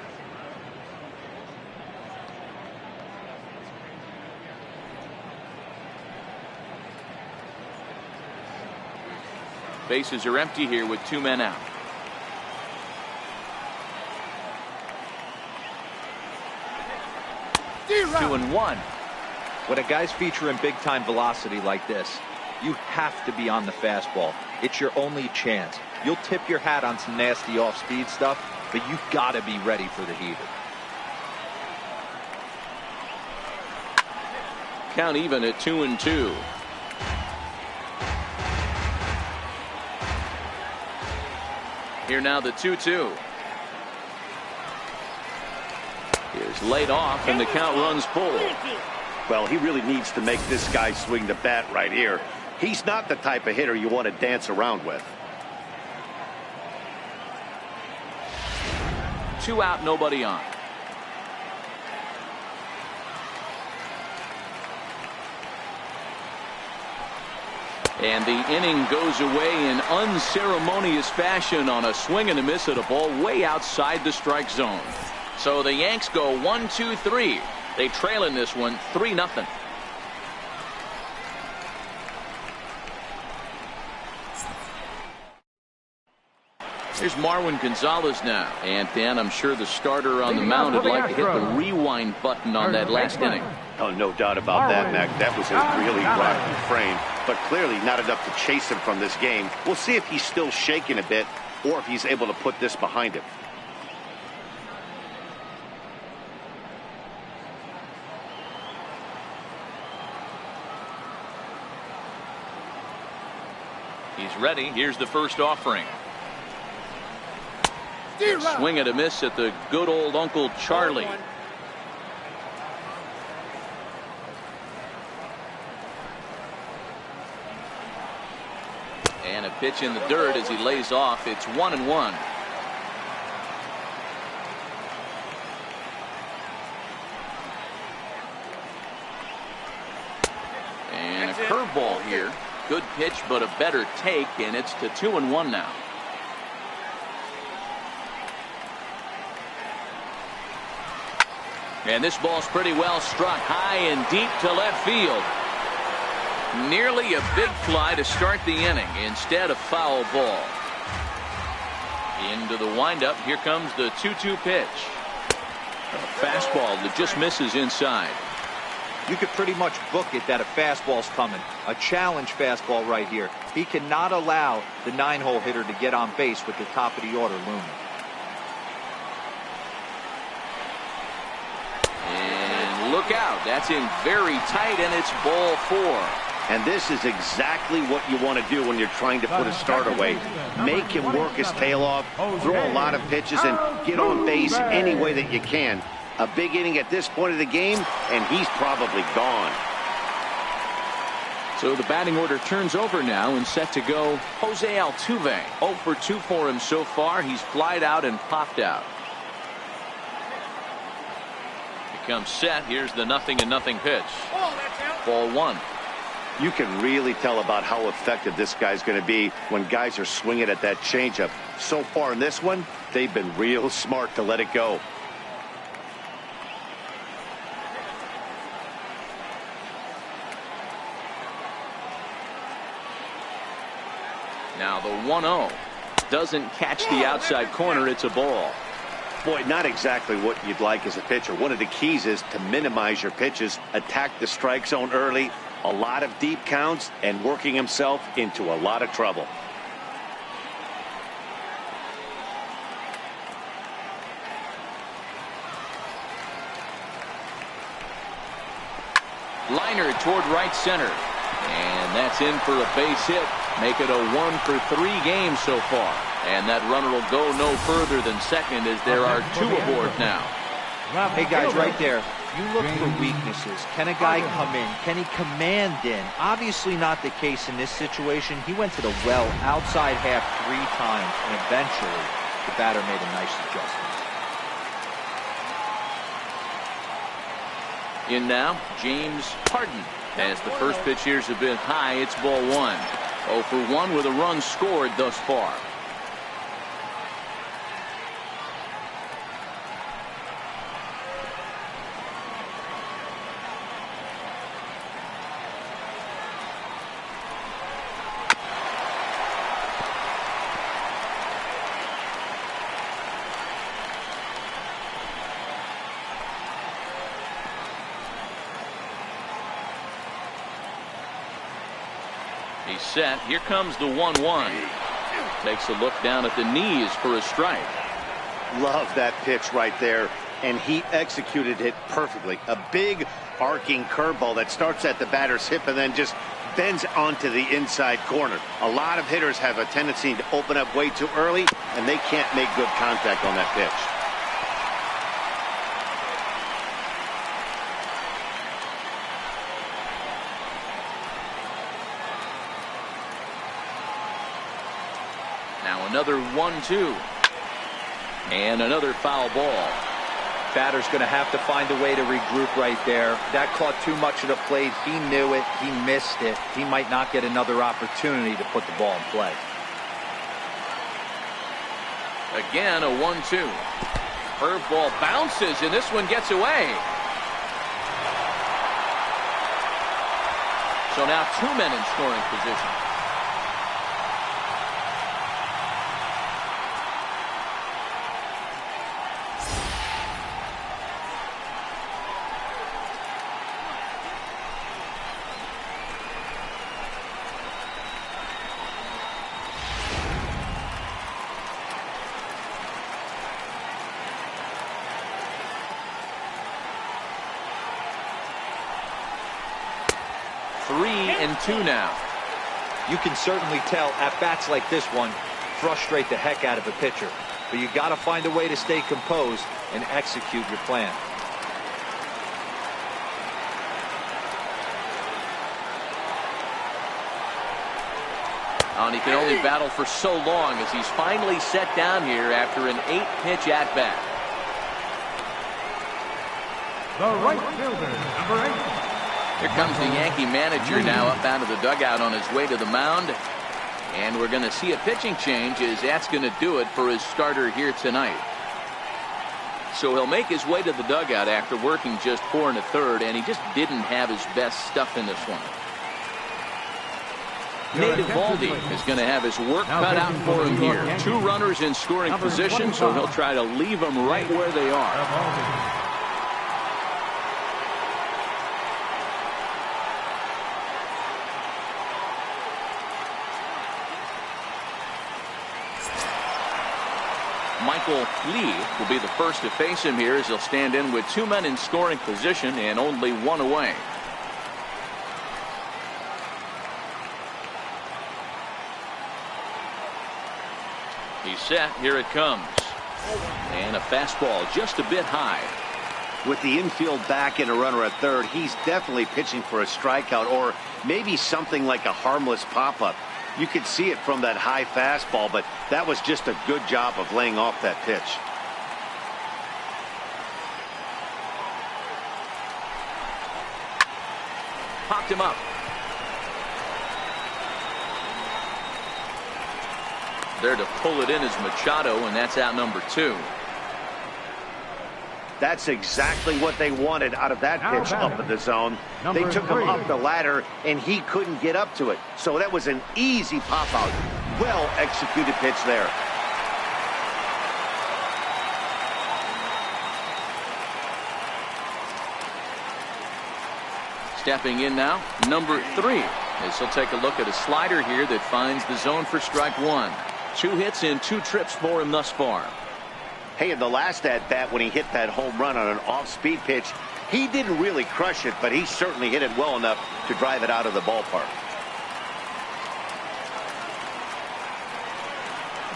Speaker 1: Bases are empty here with 2 men out. Two and one.
Speaker 3: When a guy's featuring big-time velocity like this, you have to be on the fastball. It's your only chance. You'll tip your hat on some nasty off-speed stuff, but you gotta be ready for the heater.
Speaker 1: Count even at 2-2. Here now the 2-2. Is laid off and the count runs full.
Speaker 2: Well, he really needs to make this guy swing the bat right here. He's not the type of hitter you want to dance around with.
Speaker 1: 2 out, nobody on. And the inning goes away in unceremonious fashion on a swing and a miss at a ball way outside the strike zone. So the Yanks go 1-2-3. They trail in this one 3-0. Here's Marwin Gonzalez now. And Dan, I'm sure the starter on the mound would like to hit the rewind button on that last inning.
Speaker 2: Oh, no doubt about that, Mac. That was a really rocky frame, but clearly not enough to chase him from this game. We'll see if he's still shaking a bit or if he's able to put this behind him.
Speaker 1: He's ready. Here's the first offering. Swing and a miss at the good old Uncle Charlie. And a pitch in the dirt as he lays off. It's 1-1. And a curveball here. Good pitch, but a better take, and it's to 2-1 now. And this ball's pretty well struck high and deep to left field. Nearly a big fly to start the inning instead of foul ball. Into the windup. Here comes the 2-2 pitch. A fastball that just misses inside.
Speaker 3: You could pretty much book it that a fastball's coming. A challenge fastball right here. He cannot allow the 9-hole hitter to get on base with the top of the order looming.
Speaker 1: And look out. That's in very tight, and it's ball 4.
Speaker 2: And this is exactly what you want to do when you're trying to put a start away. Make him work his tail off, throw a lot of pitches, and get on base any way that you can. A big inning at this point of the game, and he's probably gone.
Speaker 1: So the batting order turns over now and set to go Jose Altuve. 0 for 2 for him so far. He's flied out and popped out. He comes set. Here's the 0-0 pitch. Ball 1.
Speaker 2: You can really tell about how effective this guy's going to be when guys are swinging at that changeup. So far in this one, they've been real smart to let it go.
Speaker 1: Now the 1-0 doesn't catch the outside corner. It's a ball.
Speaker 2: Boy, not exactly what you'd like as a pitcher. One of the keys is to minimize your pitches, attack the strike zone early, a lot of deep counts, and working himself into a lot of trouble.
Speaker 1: Liner toward right center. And that's in for a base hit. Make it a 1 for 3 games so far. And that runner will go no further than second as there are 2 aboard now.
Speaker 3: Hey guys, right there, you look for weaknesses. Can a guy come in? Can he command in? Obviously not the case in this situation. He went to the well outside half 3 times, and eventually the batter made a nice adjustment.
Speaker 1: In now, James Harden. As the first pitch here's a bit high, it's ball 1. 0 for 1 with a run scored thus far. He's set. Here comes the 1-1. Takes a look down at the knees for a strike.
Speaker 2: Love that pitch right there, and he executed it perfectly. A big arcing curveball that starts at the batter's hip and then just bends onto the inside corner. A lot of hitters have a tendency to open up way too early, and they can't make good contact on that pitch.
Speaker 1: Now another 1-2. And another foul ball.
Speaker 3: Batter's going to have to find a way to regroup right there. That caught too much of the plate. He knew it. He missed it. He might not get another opportunity to put the ball in play.
Speaker 1: Again, a 1-2. Curveball bounces, and this one gets away. So now 2 men in scoring position. And 2 now.
Speaker 3: You can certainly tell at bats like this one frustrate the heck out of a pitcher, but you got to find a way to stay composed and execute your plan.
Speaker 1: And he can only battle for so long as he's finally set down here after an 8-pitch at-bat.
Speaker 4: The right fielder, number 8.
Speaker 1: Here comes the Yankee manager now up out of the dugout on his way to the mound. And we're going to see a pitching change as that's going to do it for his starter here tonight. So he'll make his way to the dugout after working just 4 1/3, and he just didn't have his best stuff in this one. Nate Eovaldi is going to have his work cut out for him here. 2 runners in scoring position, so he'll try to leave them right where they are. Michael Lee will be the first to face him here as he'll stand in with 2 men in scoring position and only 1 away. He's set. Here it comes. And a fastball just a bit high.
Speaker 2: With the infield back and a runner at third, he's definitely pitching for a strikeout or maybe something like a harmless pop-up. You could see it from that high fastball, but that was just a good job of laying off that pitch.
Speaker 1: Popped him up. There to pull it in is Machado, and that's out number 2.
Speaker 2: That's exactly what they wanted out of that pitch up in the zone. They took him up the ladder, and he couldn't get up to it. So that was an easy pop-out. Well-executed pitch there.
Speaker 1: Stepping in now, number 3. As he'll take a look at a slider here that finds the zone for strike 1. 2 hits and 2 trips for him thus far.
Speaker 2: Hey, in the last at-bat when he hit that home run on an off-speed pitch, he didn't really crush it, but he certainly hit it well enough to drive it out of the ballpark.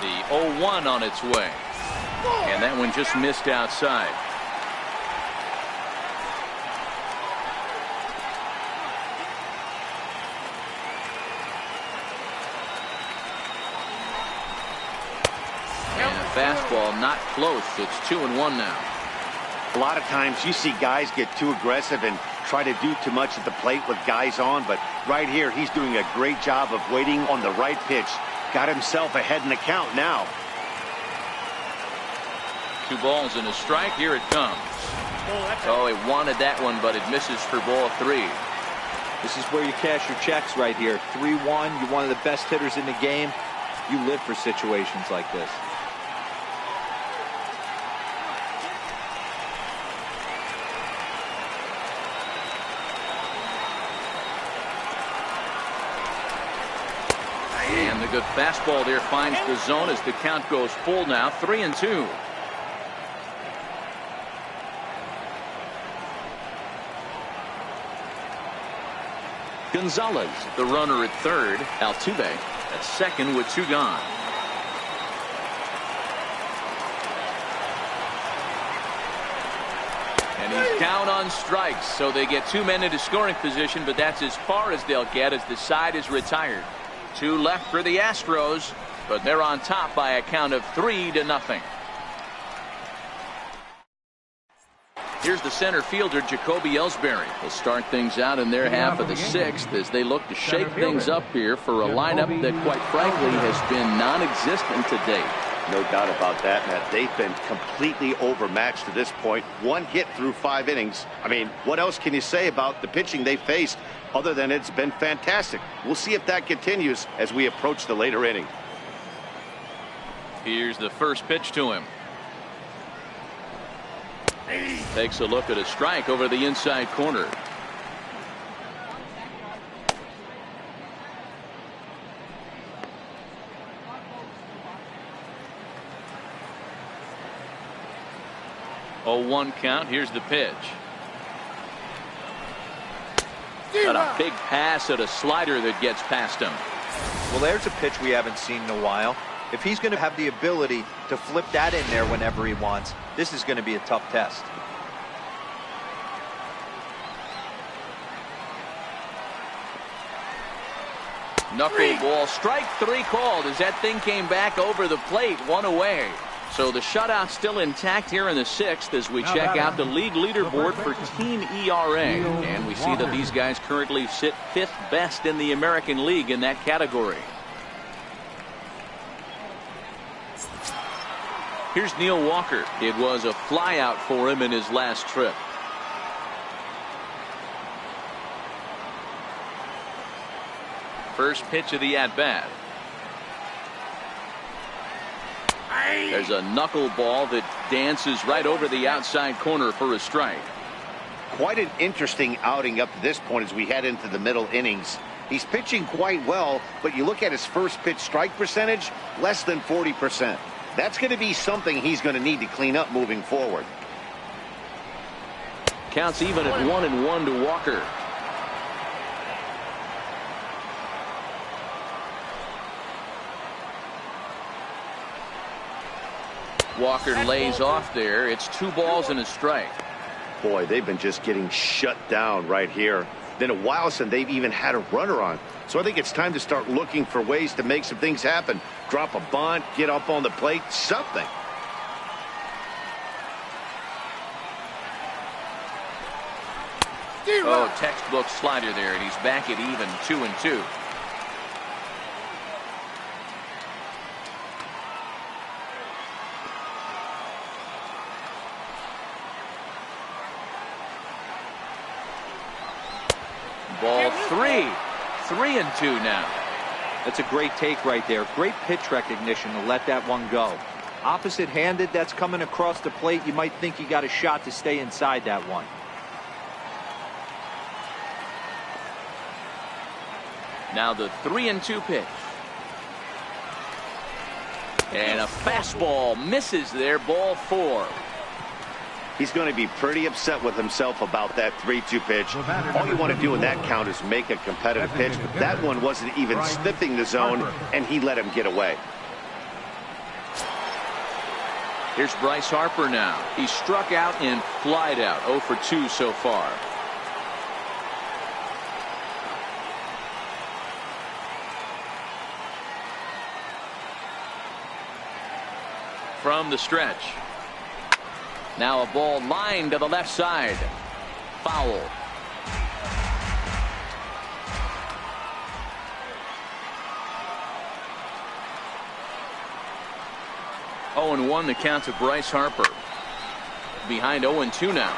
Speaker 1: The 0-1 on its way. And that one just missed outside. Fastball not close. It's 2-1 now.
Speaker 2: A lot of times you see guys get too aggressive and try to do too much at the plate with guys on, but right here he's doing a great job of waiting on the right pitch. Got himself ahead in the count now.
Speaker 1: 2 balls and a strike. Here it comes. Oh, he wanted that one, but it misses for ball 3.
Speaker 3: This is where you cash your checks right here. 3-1. You're one of the best hitters in the game. You live for situations like this.
Speaker 1: And the good fastball there finds the zone as the count goes full now. 3-2. Gonzalez, the runner at third. Altuve at second with 2 gone. And he's down on strikes, so they get 2 men into scoring position, but that's as far as they'll get as the side is retired. 2 left for the Astros, but they're on top by a count of 3-0. Here's the center fielder, Jacoby Ellsbury. Will start things out in their half of the sixth as they look to shake things up here for a lineup that, quite frankly, has been non-existent to date.
Speaker 2: No doubt about that, Matt. They've been completely overmatched to this point. One hit through 5 innings. I mean, what else can you say about the pitching they faced other than it's been fantastic? We'll see if that continues as we approach the later inning.
Speaker 1: Here's the first pitch to him. Takes a look at a strike over the inside corner. Oh, 1 count. Here's the pitch. Got a big pass at a slider that gets past him.
Speaker 3: Well, there's a pitch we haven't seen in a while. If he's going to have the ability to flip that in there whenever he wants, this is going to be a tough test.
Speaker 1: Knuckleball, strike 3 called as that thing came back over the plate, 1 away. So the shutout still intact here in the 6th as we check out the league leaderboard for team ERA. And we see that these guys currently sit 5th best in the American League in that category. Here's Neil Walker. It was a flyout for him in his last trip. First pitch of the at-bat. There's a knuckleball that dances right over the outside corner for a strike.
Speaker 2: Quite an interesting outing up to this point as we head into the middle innings. He's pitching quite well, but you look at his first pitch strike percentage, less than 40%. That's going to be something he's going to need to clean up moving forward.
Speaker 1: Counts even at 1-1 to Walker. Walker lays off there. It's 2 balls and a strike.
Speaker 2: Boy, they've been just getting shut down right here. Been a while since they've even had a runner on. So I think it's time to start looking for ways to make some things happen. Drop a bunt, get up on the plate, something.
Speaker 1: Oh, textbook slider there, and he's back at even 2-2. Ball 3. 3-2 now.
Speaker 3: That's a great take right there. Great pitch recognition to let that one go. Opposite-handed, that's coming across the plate. You might think you got a shot to stay inside that one.
Speaker 1: Now the 3-2 pitch. And a fastball misses there. Ball 4.
Speaker 2: He's going to be pretty upset with himself about that 3-2 pitch. All you want to do in that count is make a competitive pitch, but that one wasn't even sniffing the zone, and he let him get away.
Speaker 1: Here's Bryce Harper now. He struck out and flied out. 0 for 2 so far. From the stretch. Now a ball lined to the left side. Foul. Oh, and 1 the count to Bryce Harper. Behind 0-2 now.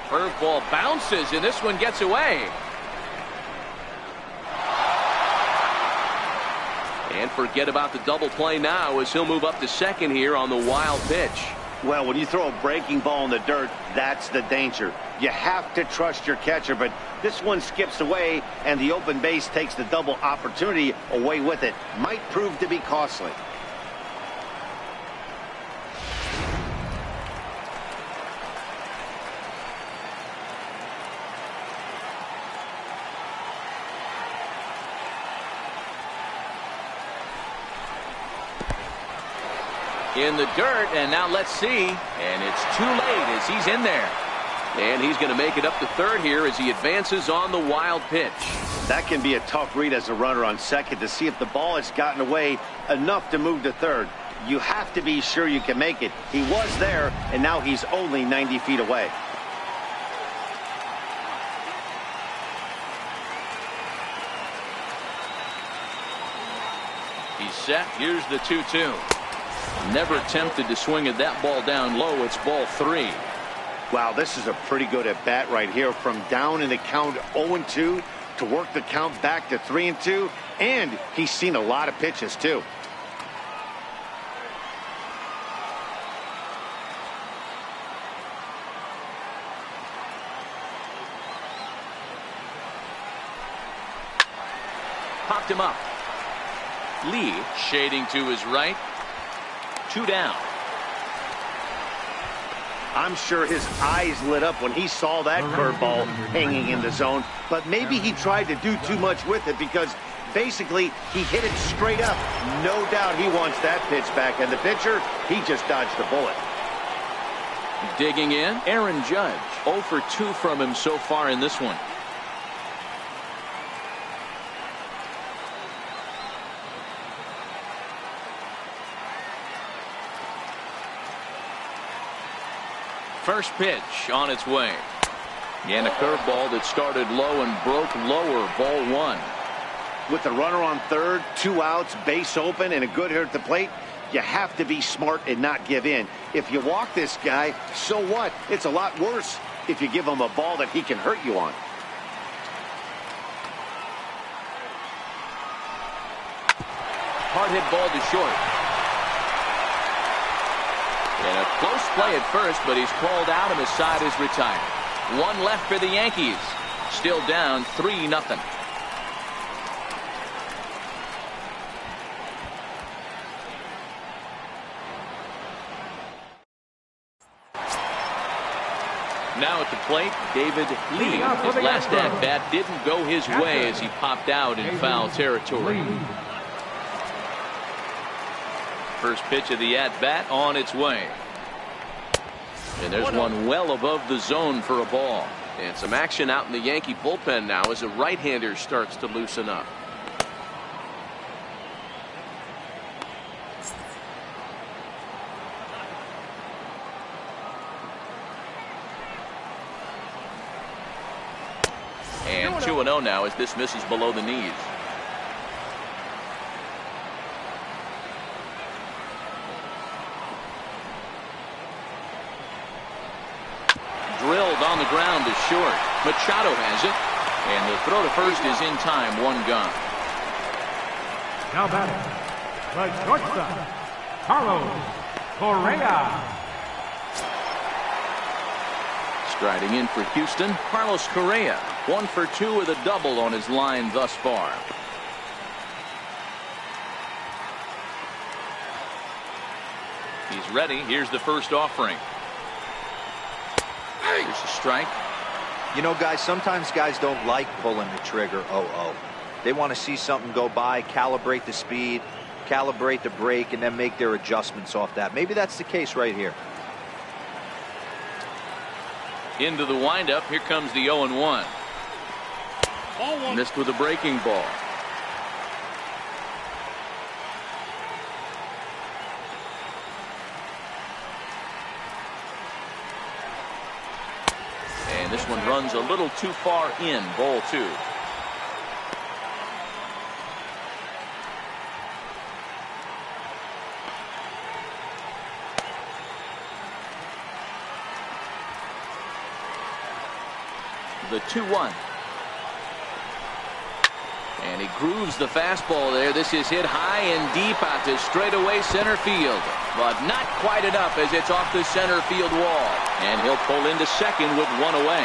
Speaker 1: Curveball bounces, and this one gets away. And forget about the double play now as he'll move up to second here on the wild pitch.
Speaker 2: Well, when you throw a breaking ball in the dirt, that's the danger. You have to trust your catcher, but this one skips away, and the open base takes the double opportunity away with it. Might prove to be costly.
Speaker 1: in the dirt, and now let's see. And it's too late as he's in there. And he's going to make it up to third here as he advances on the wild pitch.
Speaker 2: That can be a tough read as a runner on second to see if the ball has gotten away enough to move to third. You have to be sure you can make it. He was there, and now he's only 90 feet away.
Speaker 1: He's set. Here's the 2-2. Never attempted to swing at that ball down low. It's ball 3.
Speaker 2: Wow, this is a pretty good at bat right here. From down in the count 0-2 to work the count back to 3-2. And he's seen a lot of pitches, too.
Speaker 1: Popped him up. Lee shading to his right. 2 down.
Speaker 2: I'm sure his eyes lit up when he saw that curveball hanging in the zone. But maybe he tried to do too much with it because basically he hit it straight up. No doubt he wants that pitch back. And the pitcher, he just dodged the bullet.
Speaker 1: Digging in, Aaron Judge. 0 for 2 from him so far in this one. First pitch on its way. And a curveball that started low and broke lower. Ball 1.
Speaker 2: With the runner on third, 2 outs, base open, and a good hitter at the plate, you have to be smart and not give in. If you walk this guy, so what? It's a lot worse if you give him a ball that he can hurt you on.
Speaker 1: Hard hit ball to short. And a close play at first, but he's called out and his side is retired. 1 left for the Yankees. Still down 3-0. Now at the plate, David Lee. His last at-bat didn't go his way as he popped out in foul territory. First pitch of the at-bat on its way. And there's one well above the zone for a ball. And some action out in the Yankee bullpen now as a right-hander starts to loosen up. And 2-0 now as this misses below the knees. Drilled on the ground to short. Machado has it. And the throw to first is in time. 1 gone.
Speaker 4: Now batting, the shortstop, Carlos Correa.
Speaker 1: Striding in for Houston, Carlos Correa. 1 for 2 with a double on his line thus far. He's ready. Here's the first offering. Here's a strike.
Speaker 3: You know, guys, sometimes guys don't like pulling the trigger 0-0. They want to see something go by, calibrate the speed, calibrate the brake, and then make their adjustments off that. Maybe that's the case right here.
Speaker 1: Into the windup. Here comes the 0-1. Missed with a breaking ball. And this one runs a little too far in. Ball 2. The 2-1. And he grooves the fastball there. This is hit high and deep out to straightaway center field. But not quite enough as it's off the center field wall. And he'll pull into second with 1 away.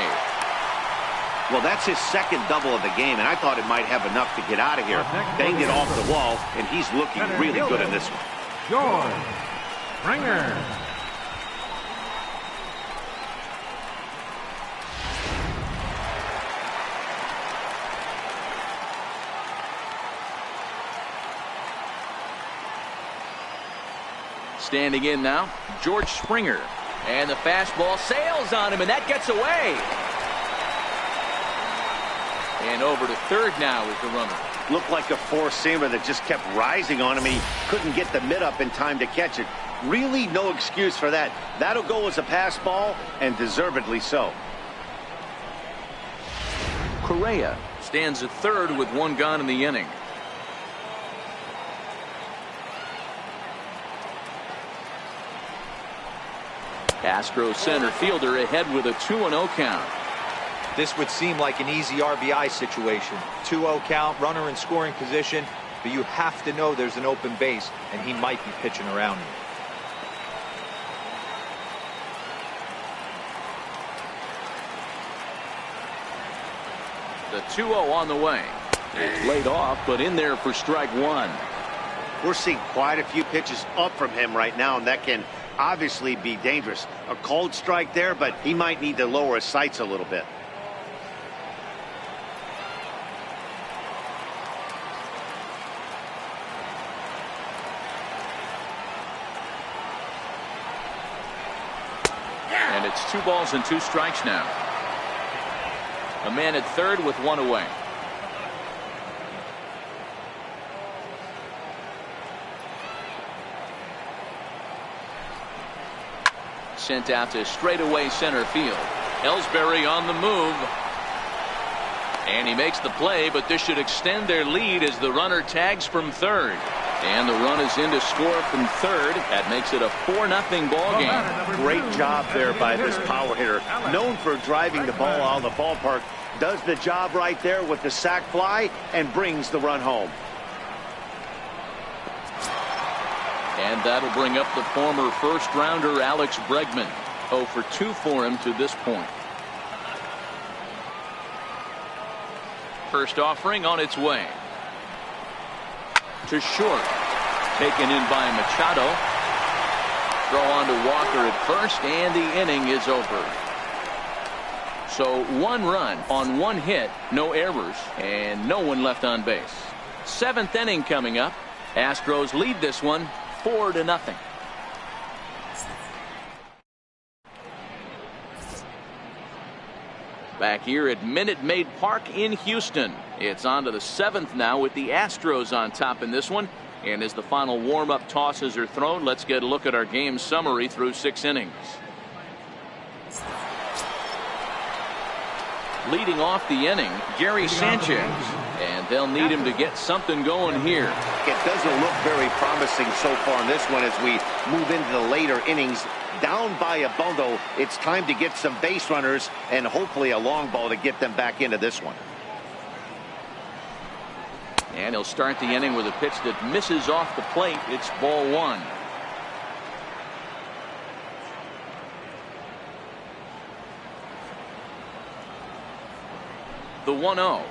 Speaker 2: Well, that's his second double of the game, and I thought it might have enough to get out of here. Banged it off the wall, and he's looking really good in this one.
Speaker 4: George Springer.
Speaker 1: Standing in now, George Springer. And the fastball sails on him, and that gets away. And over to third now is the runner.
Speaker 2: Looked like a four-seamer that just kept rising on him. He couldn't get the mid up in time to catch it. Really no excuse for that. That'll go as a pass ball, and deservedly so.
Speaker 1: Correa stands at third with one gone in the inning. Astros center fielder ahead with a 2-0 count.
Speaker 3: This would seem like an easy RBI situation. 2-0 count, runner in scoring position, but you have to know there's an open base, and he might be pitching around you.
Speaker 1: The 2-0 on the way. It's laid off, but in there for strike one.
Speaker 2: We're seeing quite a few pitches up from him right now, and that can obviously be dangerous. A cold strike there, but he might need to lower his sights a little bit.
Speaker 1: And it's 2 balls and 2 strikes now. A man at third with one away. Sent out to straightaway center field. Ellsbury on the move. And he makes the play, but this should extend their lead as the runner tags from third. And the run is in to score from third. That makes it a 4-0 ball game.
Speaker 2: Great job there by this power hitter. Known for driving the ball out of the ballpark. Does the job right there with the sac fly and brings the run home.
Speaker 1: And that'll bring up the former first-rounder Alex Bregman. 0 for 2 for him to this point. First offering on its way. To short. Taken in by Machado. Throw on to Walker at first, and the inning is over. So 1 run on 1 hit, no errors, and no one left on base. 7th inning coming up. Astros lead this one 4-0. Back here at Minute Maid Park in Houston. It's on to the 7th now with the Astros on top in this one. And as the final warm-up tosses are thrown, let's get a look at our game summary through 6 innings. Leading off the inning, Gary Sanchez. And they'll need him to get something going here.
Speaker 2: It doesn't look very promising so far in this one as we move into the later innings. Down by a bundle, it's time to get some base runners and hopefully a long ball to get them back into this one.
Speaker 1: And he'll start the inning with a pitch that misses off the plate. It's ball 1. The 1-0.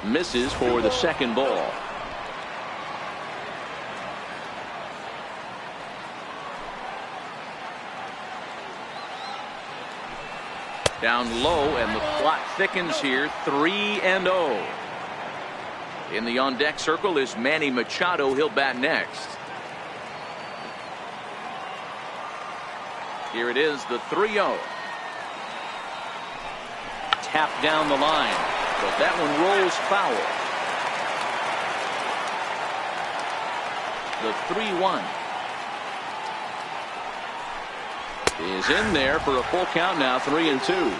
Speaker 1: Misses for the second ball. Down low, and the plot thickens here. 3-0. In the on deck circle is Manny Machado. He'll bat next. Here it is, the 3-0. Tapped down the line, but that one rolls foul. The 3-1 is in there for a full count now. 3-2.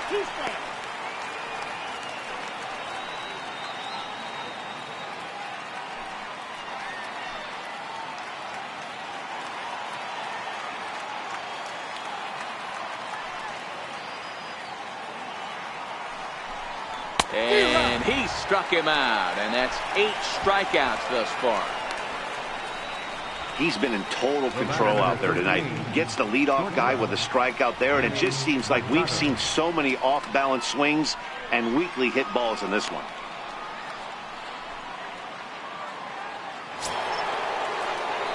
Speaker 1: And he struck him out, and that's 8 strikeouts thus far.
Speaker 2: He's been in total control out there tonight. Gets the leadoff guy with a strikeout there, and it just seems like we've seen so many off-balance swings and weakly hit balls in this one.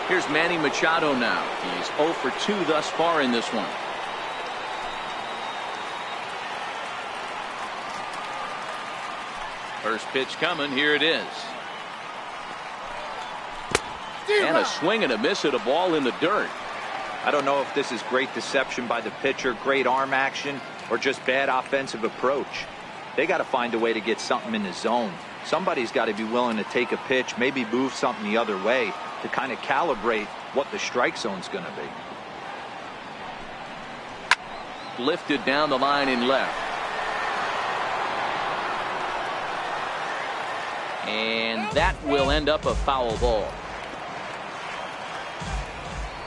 Speaker 1: Here's Manny Machado now. He's 0 for 2 thus far in this one. First pitch coming. Here it is. And a swing and a miss at a ball in the dirt.
Speaker 3: I don't know if this is great deception by the pitcher, great arm action, or just bad offensive approach. They got to find a way to get something in the zone. Somebody's got to be willing to take a pitch, maybe move something the other way to kind of calibrate what the strike zone's going to be.
Speaker 1: Lifted down the line in left. And that will end up a foul ball.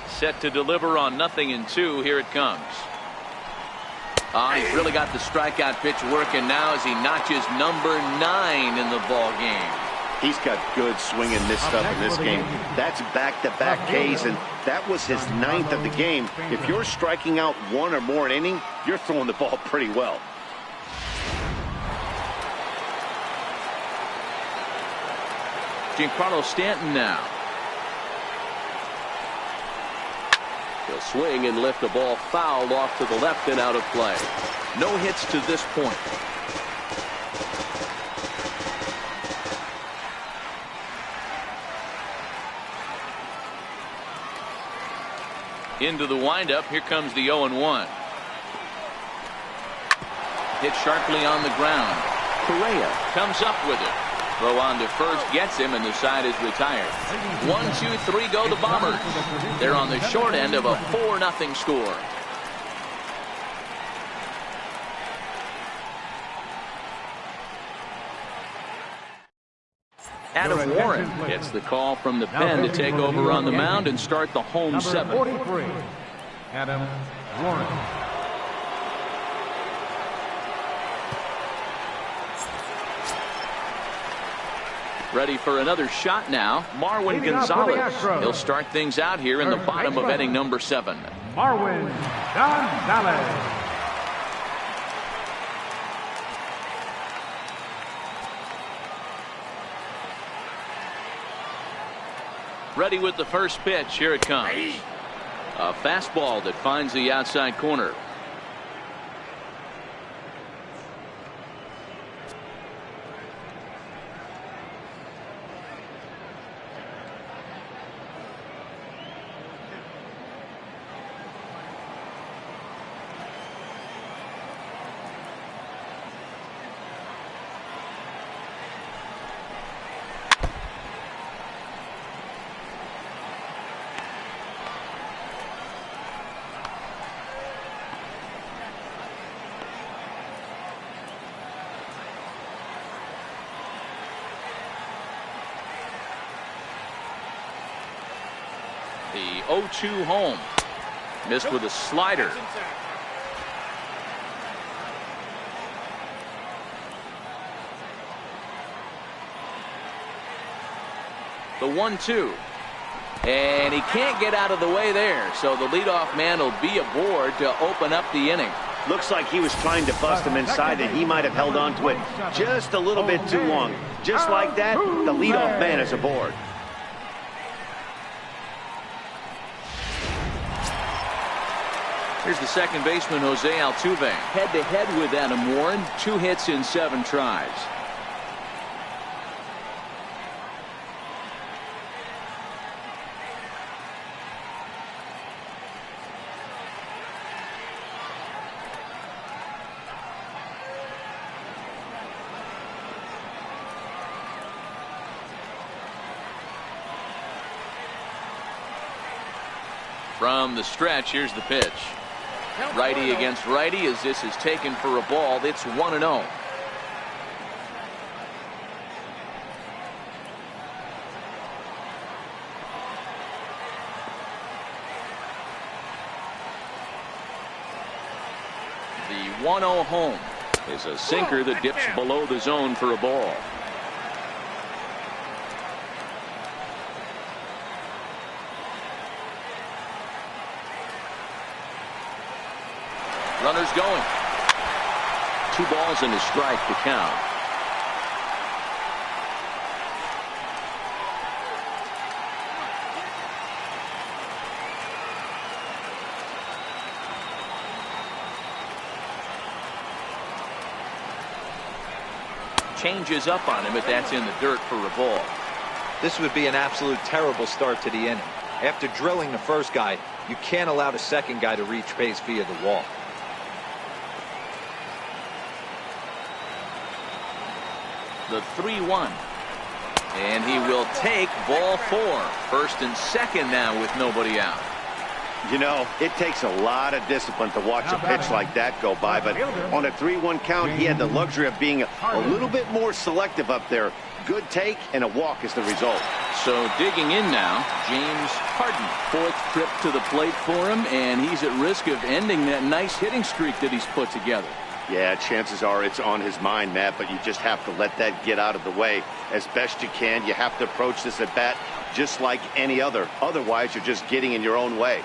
Speaker 1: Set to deliver on 0-2. Here it comes. He's really got the strikeout pitch working now as he notches number 9 in the ball game.
Speaker 2: He's got good swing and miss stuff in this game. That's back-to-back Ks, and that was his 9th of the game. If you're striking out 1 or more an inning, you're throwing the ball pretty well.
Speaker 1: Giancarlo Stanton now. He'll swing and lift the ball foul off to the left and out of play. No hits to this point. Into the windup. Here comes the 0-1. Hit sharply on the ground. Correa comes up with it. Throw on to first gets him, and the side is retired. 1-2-3 go the Bombers. They're on the short end of a 4-0 score. Adam Warren gets the call from the pen to take over on the mound and start the home 7.
Speaker 4: 43, Adam Warren.
Speaker 1: Ready for another shot now. Marwin Gonzalez. He'll start things out here in the bottom of inning number 7.
Speaker 4: Marwin Gonzalez.
Speaker 1: Ready with the first pitch. Here it comes. A fastball that finds the outside corner. The 0-2 home. Missed with a slider. The 1-2. And he can't get out of the way there. So the leadoff man will be aboard to open up the inning.
Speaker 2: Looks like he was trying to bust him inside, and he might have held on to it just a little bit too long. Just like that, the leadoff man is aboard.
Speaker 1: Here's the second baseman, Jose Altuve. Head-to-head with Adam Warren. 2 hits in 7 tries. From the stretch, here's the pitch. Righty against righty as this is taken for a ball. It's 1-0. The 1-0 home is a sinker that dips below the zone for a ball. Runners going. 2 balls and a strike to count. Changes up on him, but that's in the dirt for a ball.
Speaker 3: This would be an absolute terrible start to the inning. After drilling the first guy, you can't allow the second guy to reach base via the wall.
Speaker 1: The 3-1. And he will take ball 4. First and second now with nobody out.
Speaker 2: You know, it takes a lot of discipline to watch a pitch like that go by, but on a 3-1 count, he had the luxury of being a little bit more selective up there. Good take, and a walk is the result.
Speaker 1: So digging in now, James Harden. 4th trip to the plate for him, and he's at risk of ending that nice hitting streak that he's put together.
Speaker 2: Yeah, chances are it's on his mind, Matt, but you just have to let that get out of the way as best you can. You have to approach this at bat just like any other. Otherwise, you're just getting in your own way.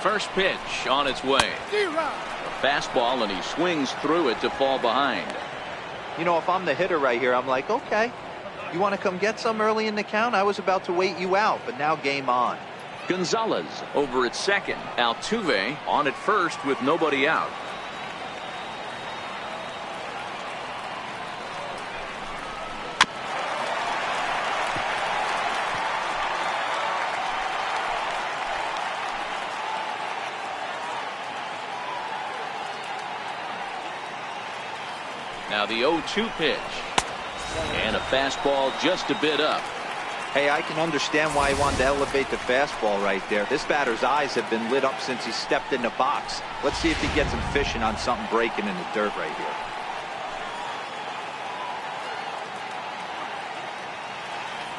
Speaker 1: First pitch on its way. A fastball, and he swings through it to fall behind.
Speaker 3: You know, if I'm the hitter right here, I'm like, okay, you want to come get some early in the count? I was about to wait you out, but now game on.
Speaker 1: Gonzalez over at second. Altuve on at first with nobody out. Now the 0-2 pitch. And a fastball just a bit up.
Speaker 3: Hey, I can understand why he wanted to elevate the fastball right there. This batter's eyes have been lit up since he stepped in the box. Let's see if he gets him fishing on something breaking in the dirt right here.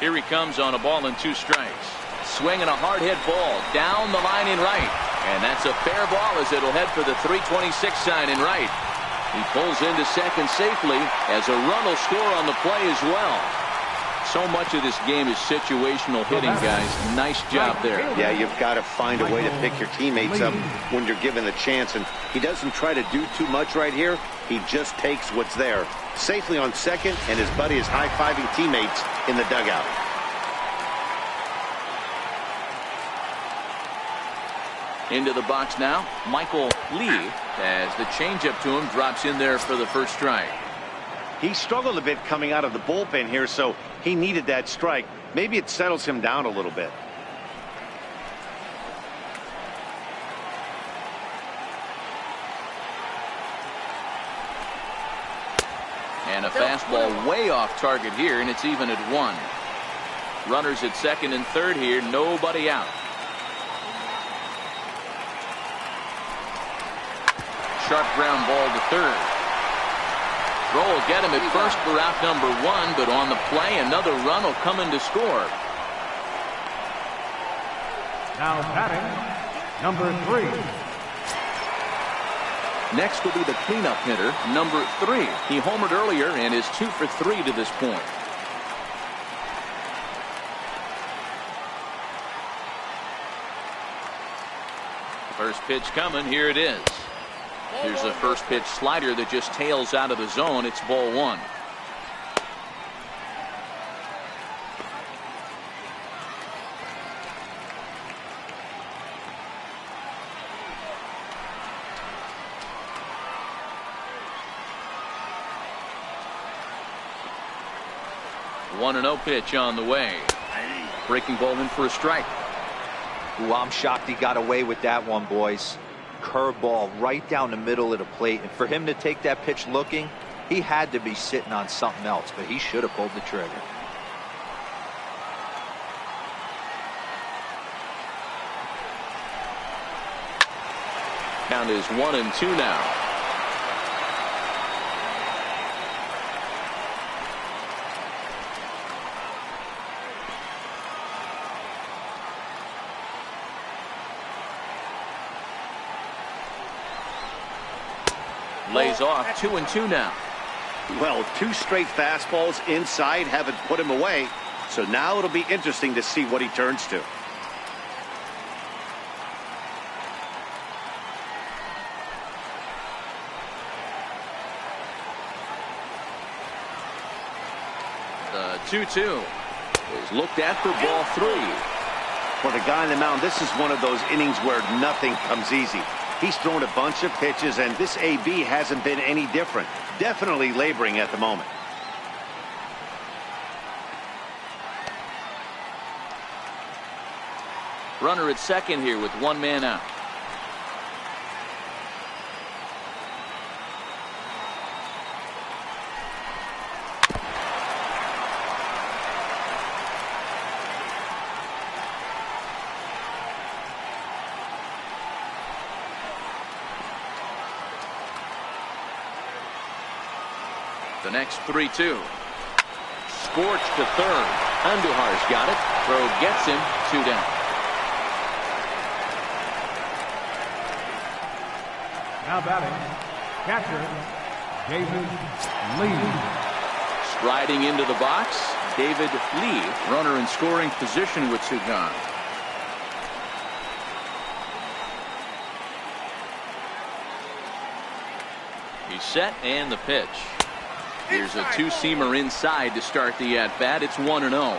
Speaker 1: Here he comes on a ball and 2 strikes. Swinging a hard hit ball down the line in right. And that's a fair ball as it'll head for the 326 sign in right. He pulls into second safely as a run will score on the play as well. So much of this game is situational hitting, guys. Nice job there.
Speaker 2: Yeah, you've got to find a way to pick your teammates up when you're given the chance. And he doesn't try to do too much right here. He just takes what's there. Safely on second, and his buddy is high-fiving teammates in the dugout.
Speaker 1: Into the box now, Michael Lee, as the changeup to him drops in there for the first strike.
Speaker 2: He struggled a bit coming out of the bullpen here, so he needed that strike. Maybe it settles him down a little bit.
Speaker 1: And a fastball way off target here, and it's even at 1. Runners at second and third here, nobody out. Sharp ground ball to third. Throw will get him at first for out number 1, but on the play, another run will come in to score.
Speaker 4: Now batting, number 3.
Speaker 1: Next will be the cleanup hitter, number 3. He homered earlier and is 2 for 3 to this point. First pitch coming, here it is. Here's a first pitch slider that just tails out of the zone. It's ball 1. One and 0 pitch on the way. Breaking ball in for a strike.
Speaker 3: Ooh, I'm shocked he got away with that one, boys. Curveball right down the middle of the plate, and for him to take that pitch looking, he had to be sitting on something else, but he should have pulled the trigger.
Speaker 1: Count is 1-2 now. Lays off. 2-2 now.
Speaker 2: Well, 2 straight fastballs inside haven't put him away. So now it'll be interesting to see what he turns to.
Speaker 1: The 2-2 is looked at for ball 3.
Speaker 2: For the guy on the mound, this is one of those innings where nothing comes easy. He's thrown a bunch of pitches, and this AB hasn't been any different. Definitely laboring at the moment.
Speaker 1: Runner at second here with one man out. The next 3-2. Scorched to third. Andujar's got it. Throw gets him. 2 down.
Speaker 4: Now batting, catcher, David Lee.
Speaker 1: Striding into the box, David Lee. Runner in scoring position with 2 gone. He's set and the pitch. Here's a two-seamer inside to start the at-bat. It's 1-0.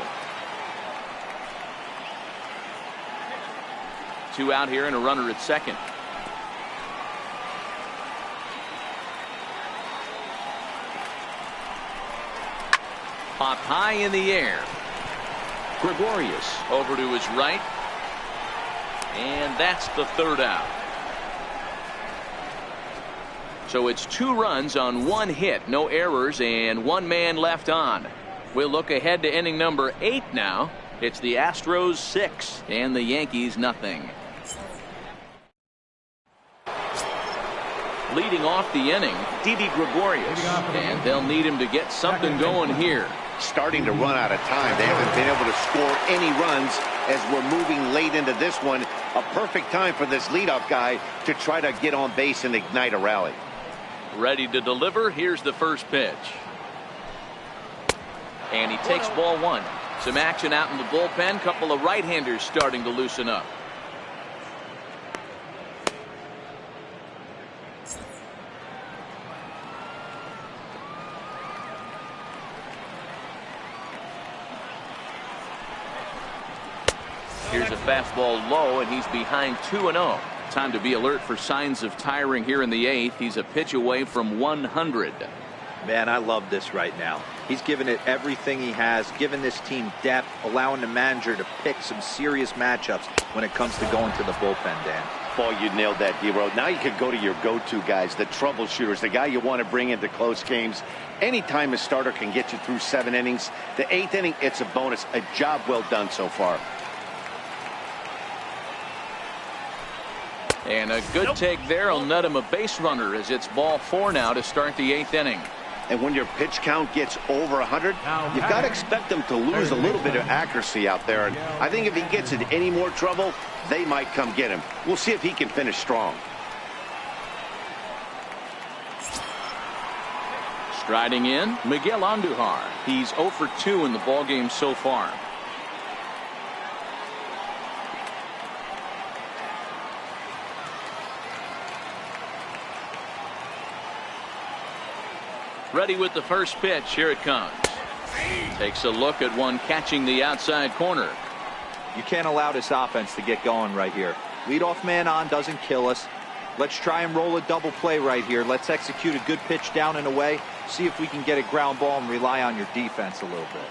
Speaker 1: 2 out here and a runner at second. Popped high in the air. Gregorius over to his right. And that's the 3rd out. So it's 2 runs on 1 hit, no errors, and 1 man left on. We'll look ahead to inning number 8 now. It's the Astros 6 and the Yankees nothing. Leading off the inning, Didi Gregorius, and they'll need him to get something going here.
Speaker 2: Starting to run out of time. They haven't been able to score any runs as we're moving late into this one. A perfect time for this leadoff guy to try to get on base and ignite a rally.
Speaker 1: Ready to deliver. Here's the first pitch. And he takes ball 1. Some action out in the bullpen. Couple of right-handers starting to loosen up. Here's a fastball low, and he's behind 2-0. Time to be alert for signs of tiring here in the 8th. He's a pitch away from 100.
Speaker 3: Man, I love this right now. He's given it everything he has, given this team depth, allowing the manager to pick some serious matchups when it comes to going to the bullpen, Dan.
Speaker 2: Boy, you nailed that, D-Row. Now you could go to your go-to guys, the troubleshooters, the guy you want to bring into close games. Anytime a starter can get you through 7 innings, the 8th inning, it's a bonus. A job well done so far.
Speaker 1: And a good take there will net him a base runner as it's ball 4 now to start the 8th inning.
Speaker 2: And when your pitch count gets over 100, you've got to expect them to lose a little bit of accuracy out there. And I think if he gets in any more trouble, they might come get him. We'll see if he can finish strong.
Speaker 1: Striding in, Miguel Andujar. He's 0 for 2 in the ballgame so far. Ready with the first pitch. Here it comes. Takes a look at one catching the outside corner.
Speaker 3: You can't allow this offense to get going right here. Leadoff man on doesn't kill us. Let's try and roll a double play right here. Let's execute a good pitch down and away. See if we can get a ground ball and rely on your defense a little bit.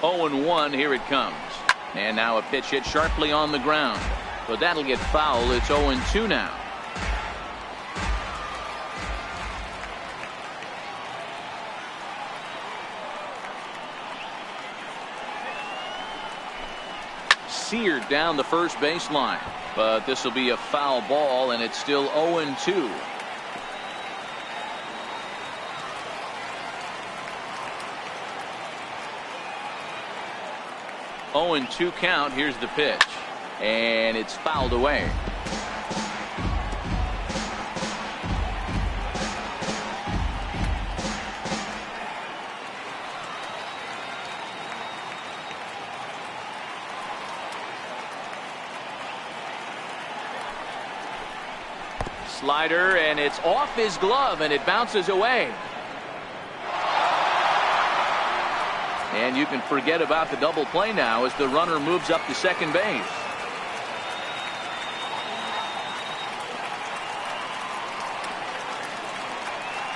Speaker 1: 0-1. Here it comes. And now a pitch hit sharply on the ground. But that'll get foul. It's 0-2 now. Seared down the first baseline, but this will be a foul ball, and it's still 0-2. Oh, and 2 count. Here's the pitch, and it's fouled away. Slider, and it's off his glove, and it bounces away. And you can forget about the double play now as the runner moves up to second base.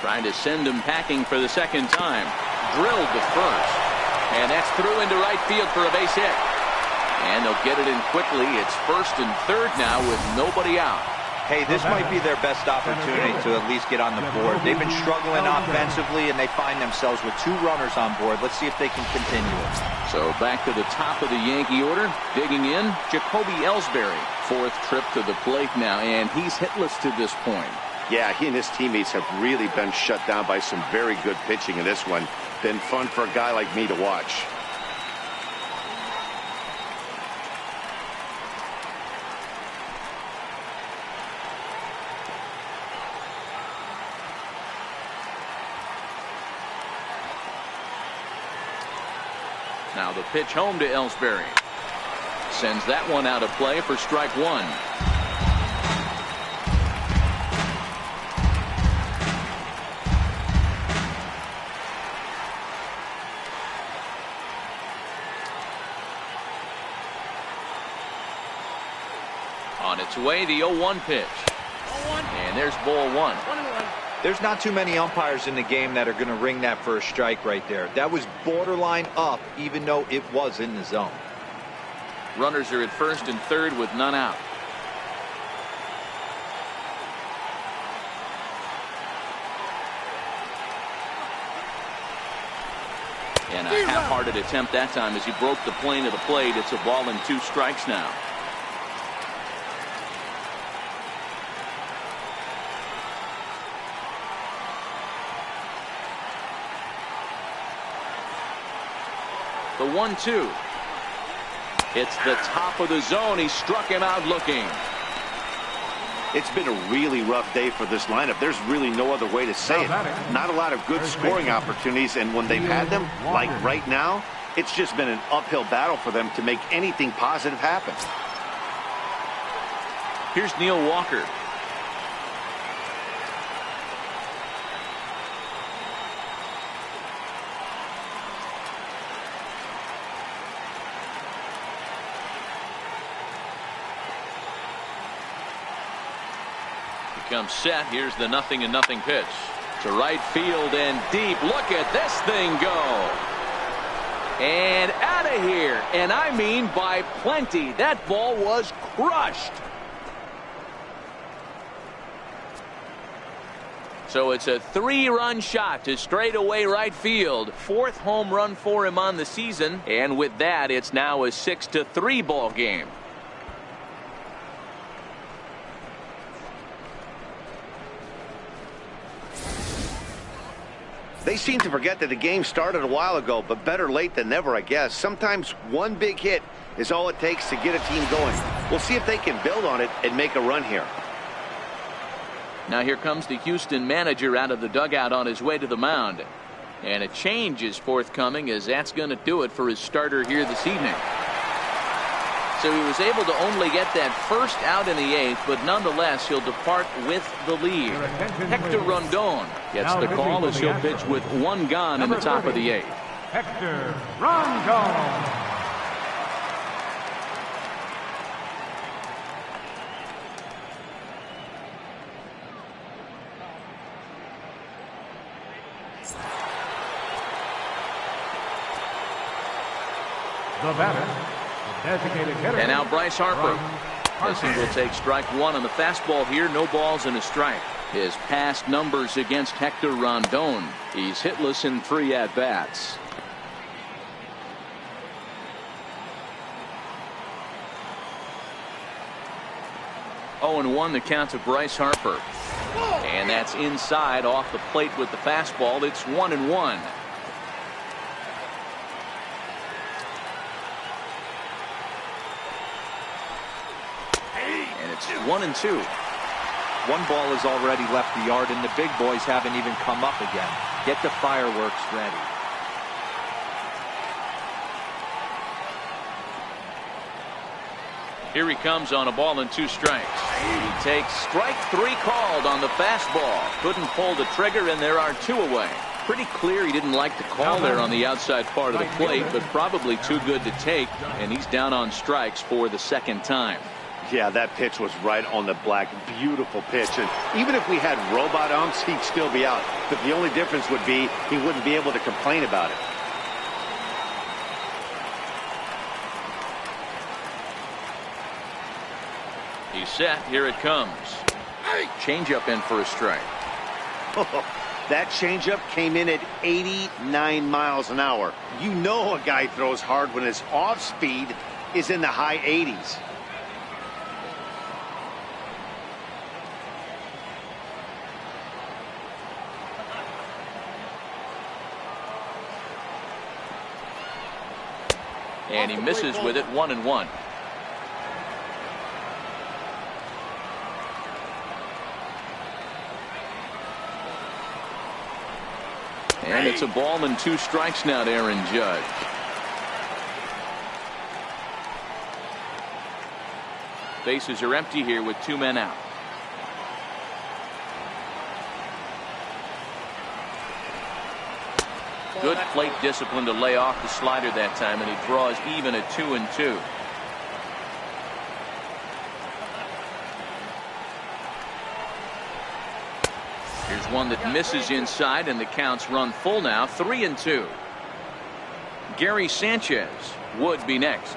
Speaker 1: Trying to send him packing for the second time. Drilled to first. And that's through into right field for a base hit. And they'll get it in quickly. It's first and third now with nobody out.
Speaker 3: Hey, this might be their best opportunity to at least get on the board. They've been struggling offensively, and they find themselves with 2 runners on board. Let's see if they can continue it.
Speaker 1: So back to the top of the Yankee order. Digging in, Jacoby Ellsbury. 4th trip to the plate now, and he's hitless to this point.
Speaker 2: Yeah, he and his teammates have really been shut down by some very good pitching in this one. Been fun for a guy like me to watch.
Speaker 1: Now the pitch home to Ellsbury. Sends that one out of play for strike 1. On its way, the 0-1 pitch. And there's ball 1.
Speaker 3: There's not too many umpires in the game that are going to ring that for a strike right there. That was borderline up, even though it was in the zone.
Speaker 1: Runners are at first and third with none out. And a half-hearted attempt that time as he broke the plane of the plate. It's a ball and 2 strikes now. The 1-2. It's the top of the zone. He struck him out looking.
Speaker 2: It's been a really rough day for this lineup. There's really no other way to say it. Not a lot of good scoring opportunities, and when they've had them, like right now, it's just been an uphill battle for them to make anything positive happen.
Speaker 1: Here's Neil Walker. Comes set. Here's the 0-0 pitch to right field and deep. Look at this thing go. And out of here. And I mean by plenty. That ball was crushed. So it's a 3-run shot to straightaway right field. 4th home run for him on the season. And with that, it's now a 6-3 ball game.
Speaker 2: They seem to forget that the game started a while ago, but better late than never, I guess. Sometimes one big hit is all it takes to get a team going. We'll see if they can build on it and make a run here.
Speaker 1: Now here comes the Houston manager out of the dugout on his way to the mound. And a change is forthcoming, as that's going to do it for his starter here this evening. So he was able to only get that first out in the 8th, but nonetheless he'll depart with the lead. Hector Rondon gets the call as he'll pitch with 1 gone in the top of the 8th.
Speaker 4: Hector Rondon. The batter.
Speaker 1: And now Bryce Harper. This one will take strike 1 on the fastball here. No balls and a strike. His past numbers against Hector Rondon. He's hitless in 3 at-bats. Oh, and 1 the count to Bryce Harper. And that's inside off the plate with the fastball. It's 1-1. It's 1-2.
Speaker 3: 1 ball has already left the yard, and the big boys haven't even come up again. Get the fireworks ready.
Speaker 1: Here he comes on a ball and 2 strikes. He takes strike 3 called on the fastball. Couldn't pull the trigger, and there are 2 away. Pretty clear he didn't like the call there on the outside part of the plate, but probably too good to take, and he's down on strikes for the 2nd time.
Speaker 2: Yeah, that pitch was right on the black. Beautiful pitch. And even if we had robot umps, he'd still be out. But the only difference would be he wouldn't be able to complain about it.
Speaker 1: He's set. Here it comes. Changeup in for a strike.
Speaker 2: That changeup came in at 89 miles an hour. You know a guy throws hard when his off speed is in the high 80s.
Speaker 1: And he misses with it. 1-1. And it's a ball and 2 strikes now to Aaron Judge. Bases are empty here with 2 men out. Good plate discipline to lay off the slider that time, and he draws even at 2-2. Here's one that misses inside, and the counts run full now. 3-2. Gary Sanchez would be next.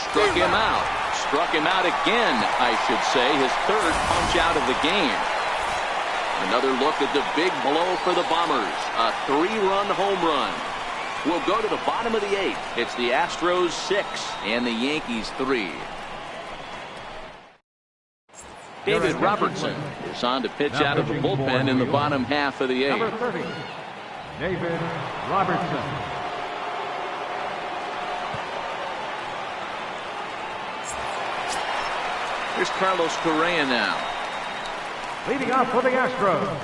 Speaker 1: Struck him out. Struck him out again, I should say. His 3rd punch out of the game. Another look at the big blow for the Bombers. A 3-run home run. We'll go to the bottom of the 8th. It's the Astros 6 and the Yankees 3. David Robertson is on to pitch out of the bullpen in the bottom half of the 8th.
Speaker 4: Number 30, David Robertson.
Speaker 1: Here's Carlos Correa now.
Speaker 4: Leading off for the Astros,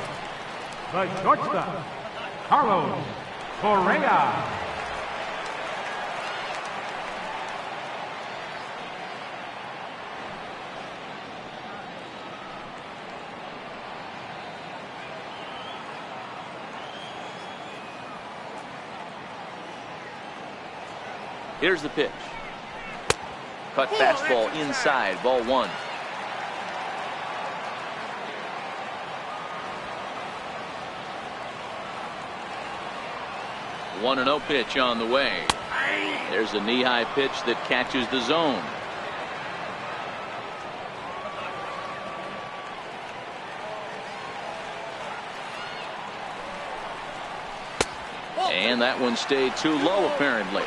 Speaker 4: the shortstop, Carlos Correa.
Speaker 1: Here's the pitch. Cut fastball inside, ball 1. One and 0 pitch on the way. There's a knee-high pitch that catches the zone. And that one stayed too low, apparently.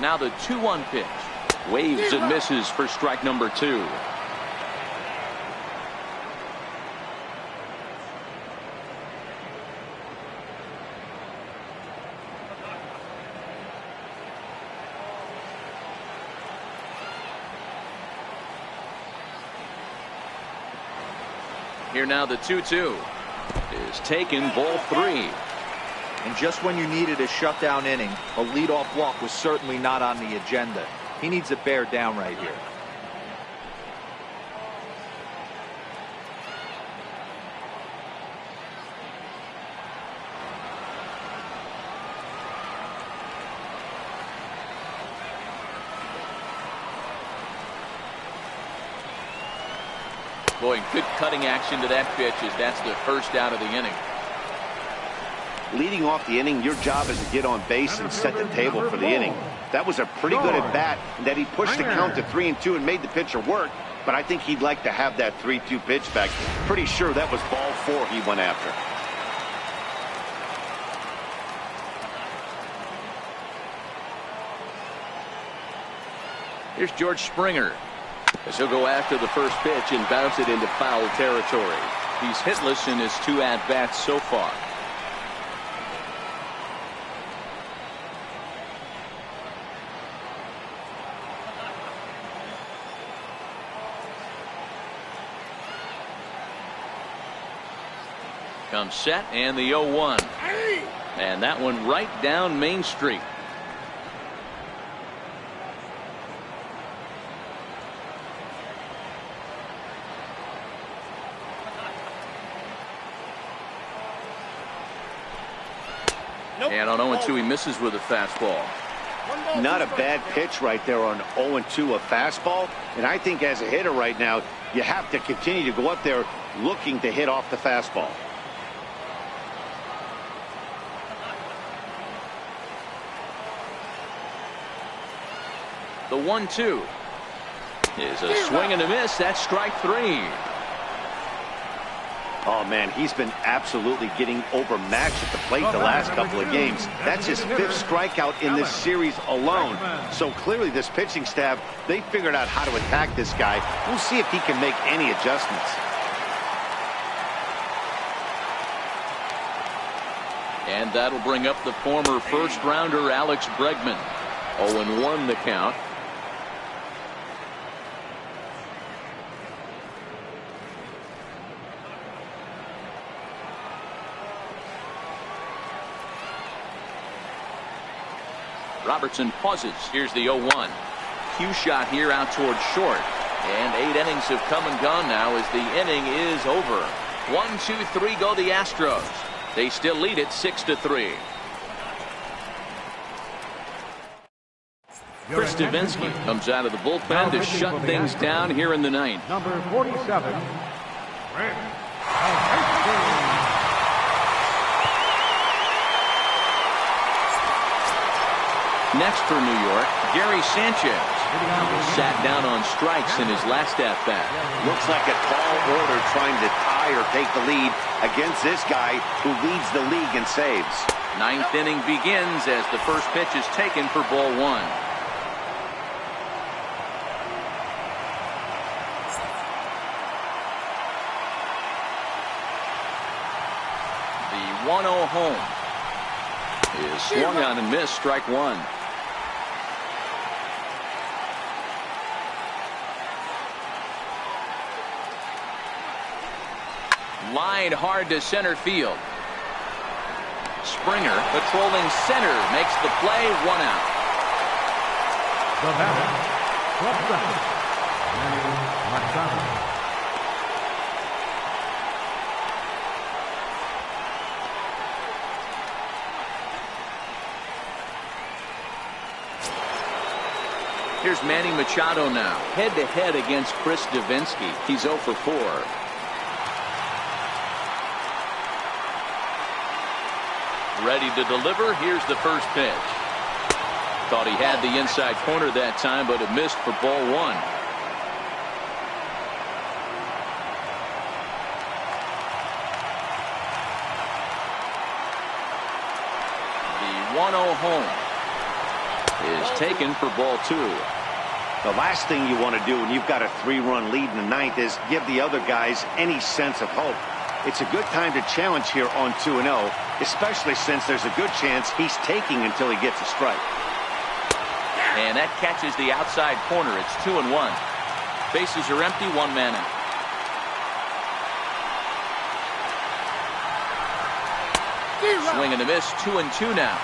Speaker 1: Now the 2-1 pitch. Waves and misses for strike number 2. Here now the 2-2 is taken, ball 3.
Speaker 3: And just when you needed a shutdown inning, a leadoff walk was certainly not on the agenda. He needs to bear down right here.
Speaker 1: Boy, good cutting action to that pitch as that's the first out of the inning.
Speaker 2: Leading off the inning, your job is to get on base and set the table for the inning. That was a pretty good at bat that he pushed the count to 3-2 and made the pitcher work, but I think he'd like to have that 3-2 pitch back. Pretty sure that was ball 4 he went after.
Speaker 1: Here's George Springer as he'll go after the first pitch and bounce it into foul territory. He's hitless in his 2 at-bats so far. Comes set and the 0-1. And that one right down Main Street. And on 0-2, he misses with a fastball.
Speaker 2: Not a bad pitch right there on 0-2, a fastball. And I think as a hitter right now, you have to continue to go up there looking to hit off the fastball.
Speaker 1: The 1-2 is a swing and a miss. That's strike 3.
Speaker 2: Oh, man, he's been absolutely getting overmatched at the plate the last couple of games. That's his 5th strikeout in this series alone. So clearly this pitching staff, they figured out how to attack this guy. We'll see if he can make any adjustments.
Speaker 1: And that'll bring up the former first-rounder Alex Bregman. 0-1 the count. Robertson pauses. Here's the 0-1. Cue shot here out towards short. And 8 innings have come and gone now as the inning is over. 1, 2, 3 go the Astros. They still lead it 6-3. Chris Davinsky comes out of the bullpen to shut things down here in the 9th.
Speaker 4: Number 47, Rick.
Speaker 1: Next for New York, Gary Sanchez. Sat down on strikes in his last at-bat.
Speaker 2: Looks like a tall order trying to tie or take the lead against this guy who leads the league in saves.
Speaker 1: 9th inning begins as the first pitch is taken for ball 1. The 1-0 home is swung on and missed, strike 1. Line hard to center field. Springer patrolling center makes the play, 1 out.
Speaker 4: The batter, shortstop, Manny Machado.
Speaker 1: Here's Manny Machado now, head-to-head against Chris Davinsky. He's 0 for 4. Ready to deliver. Here's the first pitch. Thought he had the inside corner that time, but it missed for ball 1. The 1-0 home is taken for ball 2.
Speaker 2: The last thing you want to do when you've got a 3-run lead in the 9th is give the other guys any sense of hope. It's a good time to challenge here on 2-0, especially since there's a good chance he's taking until he gets a strike.
Speaker 1: And that catches the outside corner. It's 2-1. Bases are empty, 1 man out. Swing and a miss, 2-2 now.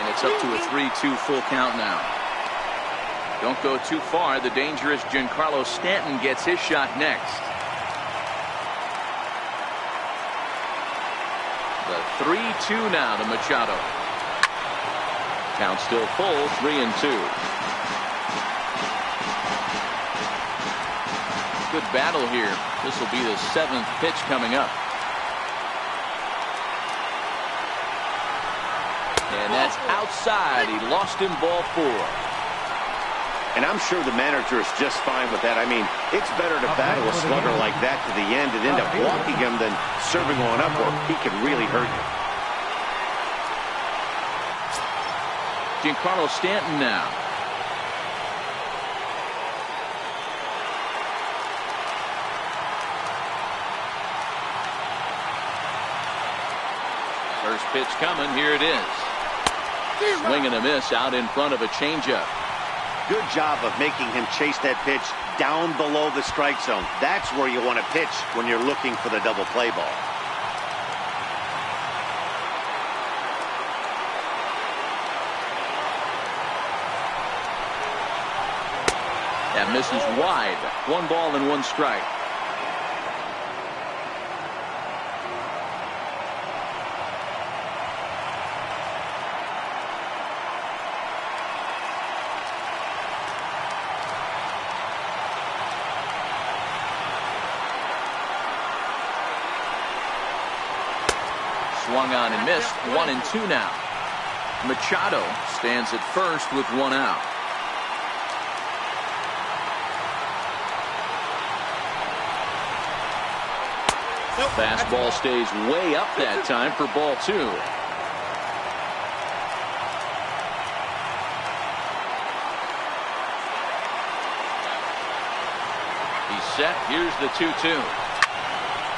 Speaker 1: It's up to a 3-2 full count now. Don't go too far. The dangerous Giancarlo Stanton gets his shot next. The 3-2 now to Machado. Count still full, 3-2. Good battle here. This will be the 7th pitch coming up. And that's outside. He lost him, ball 4.
Speaker 2: And I'm sure the manager is just fine with that. I mean, it's better to battle a slugger like that to the end and end up walking him than serving one up where he could really hurt you.
Speaker 1: Giancarlo Stanton now. First pitch coming. Here it is. Swing and a miss out in front of a changeup.
Speaker 2: Good job of making him chase that pitch down below the strike zone. That's where you want to pitch when you're looking for the double play ball.
Speaker 1: That misses wide. 1 ball and 1 strike. Swung on and missed. 1-2 now. Machado stands at first with 1 out. Fastball stays way up that time for ball 2. He's set. Here's the 2-2.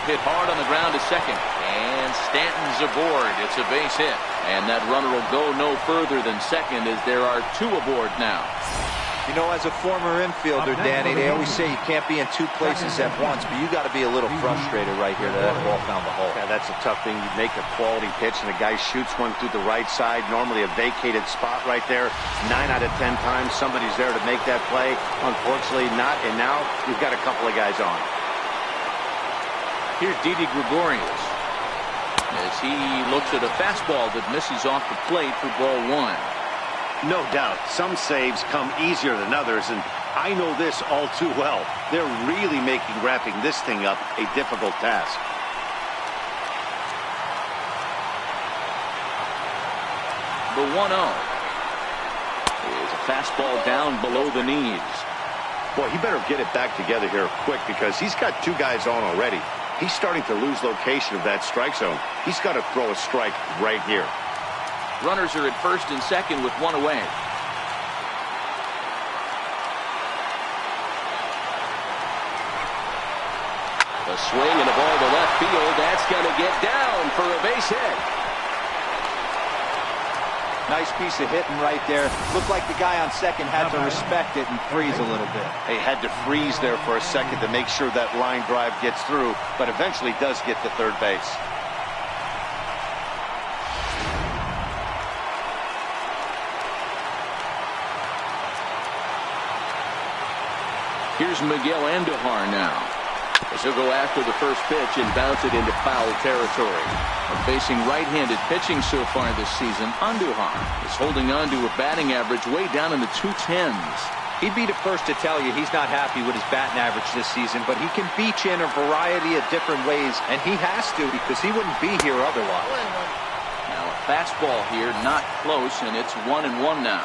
Speaker 1: Hit hard on the ground to second. And Stanton's aboard. It's a base hit. And that runner will go no further than second as there are 2 aboard now.
Speaker 3: You know, as a former infielder, Danny, they always say you can't be in 2 places at once, but you got to be a little frustrated right here that ball found the hole.
Speaker 2: Yeah, that's a tough thing. You make a quality pitch and the guy shoots one through the right side, normally a vacated spot right there. 9 out of 10 times somebody's there to make that play. Unfortunately not, and now we've got a couple of guys on.
Speaker 1: Here's Didi Gregorius as he looks at a fastball that misses off the plate for ball 1.
Speaker 2: No doubt, some saves come easier than others, and I know this all too well. They're really making wrapping this thing up a difficult task.
Speaker 1: The 1-0 is a fastball down below the knees.
Speaker 2: Boy, he better get it back together here quick because he's got 2 guys on already. He's starting to lose location of that strike zone. He's got to throw a strike right here.
Speaker 1: Runners are at first and second with 1 away. A swing and a ball to left field. That's going to get down for a base hit.
Speaker 3: Nice piece of hitting right there. Looked like the guy on second had to respect it and freeze a little bit.
Speaker 2: He had to freeze there for a second to make sure that line drive gets through, but eventually does get to third base.
Speaker 1: Here's Miguel Andujar now, as he'll go after the first pitch and bounce it into foul territory. And facing right-handed pitching so far this season, Andujar is holding on to a batting average way down in the 210s.
Speaker 3: He'd be the first to tell you he's not happy with his batting average this season, but he can beat you in a variety of different ways, and he has to because he wouldn't be here otherwise.
Speaker 1: Now a fastball here, not close, and it's 1-1 now.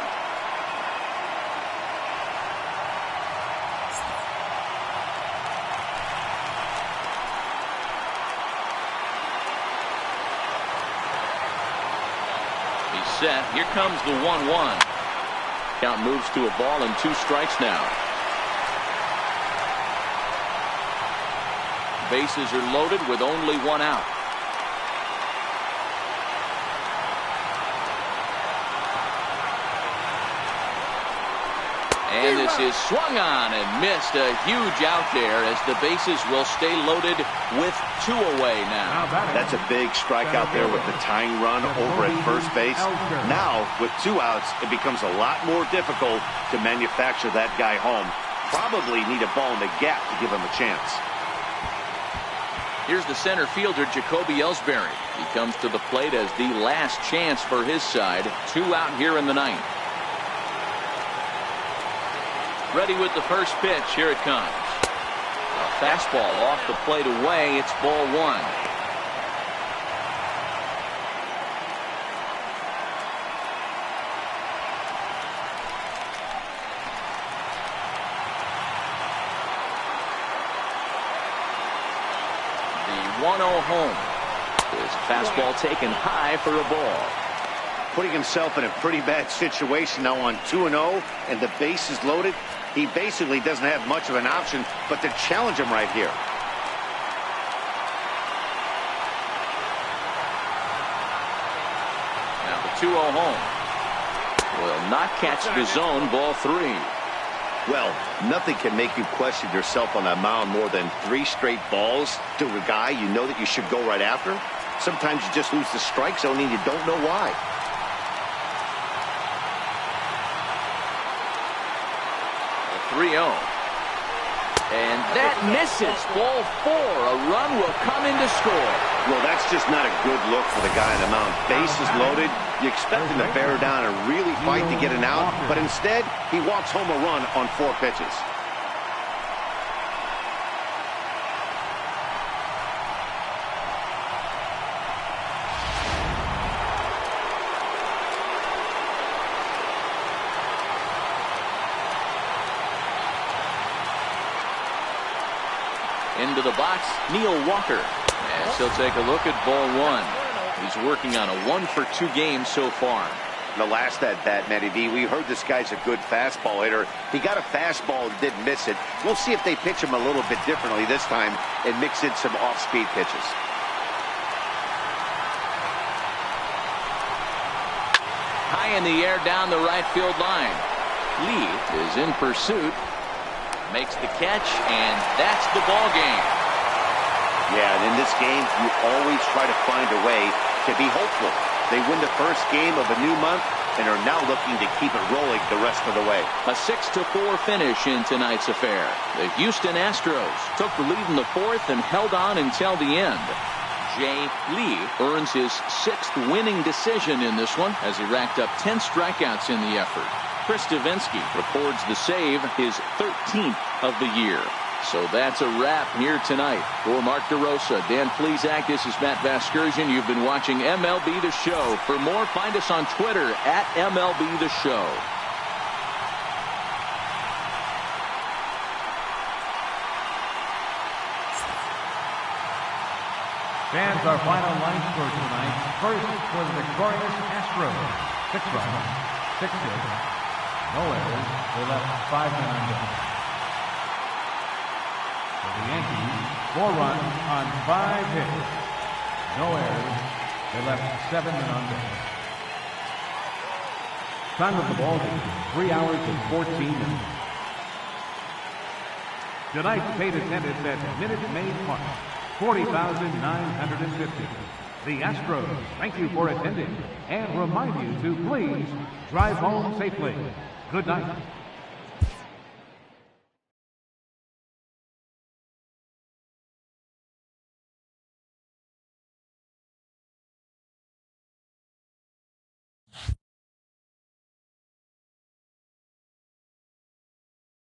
Speaker 1: Set. Here comes the 1-1. Count moves to a ball and 2 strikes now. Bases are loaded with only 1 out. And this is swung on and missed. A huge out there as the bases will stay loaded with 2 away now.
Speaker 2: That's a big strike out there with the tying run over at first base. Now, with 2 outs, it becomes a lot more difficult to manufacture that guy home. Probably need a ball in the gap to give him a chance.
Speaker 1: Here's the center fielder, Jacoby Ellsbury. He comes to the plate as the last chance for his side. 2 out here in the 9th. Ready with the first pitch. Here it comes. A fastball off the plate away. It's ball 1. The 1-0 home. There's a fastball taken high for a ball.
Speaker 2: Putting himself in a pretty bad situation now on 2-0 and the base is loaded. He basically doesn't have much of an option but to challenge him right here.
Speaker 1: Now the 2-0 home will not catch the zone. Ball 3.
Speaker 2: Well, nothing can make you question yourself on that mound more than 3 straight balls to a guy you know that you should go right after. Sometimes you just lose the strike zone and you don't know why.
Speaker 1: 3-0. And that misses. Ball 4. A run will come in to score.
Speaker 2: Well, that's just not a good look for the guy on the mound. Bases loaded. You expect him to bear down and really fight to get an out, but instead, he walks home a run on 4 pitches.
Speaker 1: Into the box, Neil Walker. And she'll take a look at ball 1. He's working on a 1-for-2 game so far.
Speaker 2: The last at bat, Matty V, we heard this guy's a good fastball hitter. He got a fastball and didn't miss it. We'll see if they pitch him a little bit differently this time and mix in some off-speed pitches.
Speaker 1: High in the air down the right field line. Lee is in pursuit. Makes the catch, and that's the ball game.
Speaker 2: Yeah, and in this game, you always try to find a way to be hopeful. They win the first game of a new month and are now looking to keep it rolling the rest of the way.
Speaker 1: A 6-4 finish in tonight's affair. The Houston Astros took the lead in the 4th and held on until the end. Jay Lee earns his 6th winning decision in this one as he racked up 10 strikeouts in the effort. Chris Davinsky records the save, his 13th of the year. So that's a wrap here tonight. For Mark DeRosa, Dan Plesac, this is Matt Vasgersian. You've been watching MLB The Show. For more, find us on Twitter at MLB The Show.
Speaker 4: Fans, our final line score tonight. First for the victorious Astros. 6 runs, 6 hits, no errors. They left 5 men on base. For the Yankees, 4 runs on 5 hits, no errors. They left 7 men on base. Time of the ball game, 3 hours and 14 minutes. Tonight's paid attendance at Minute Maid Park, 40,950. The Astros thank you for attending and remind you to please drive home safely. Good night.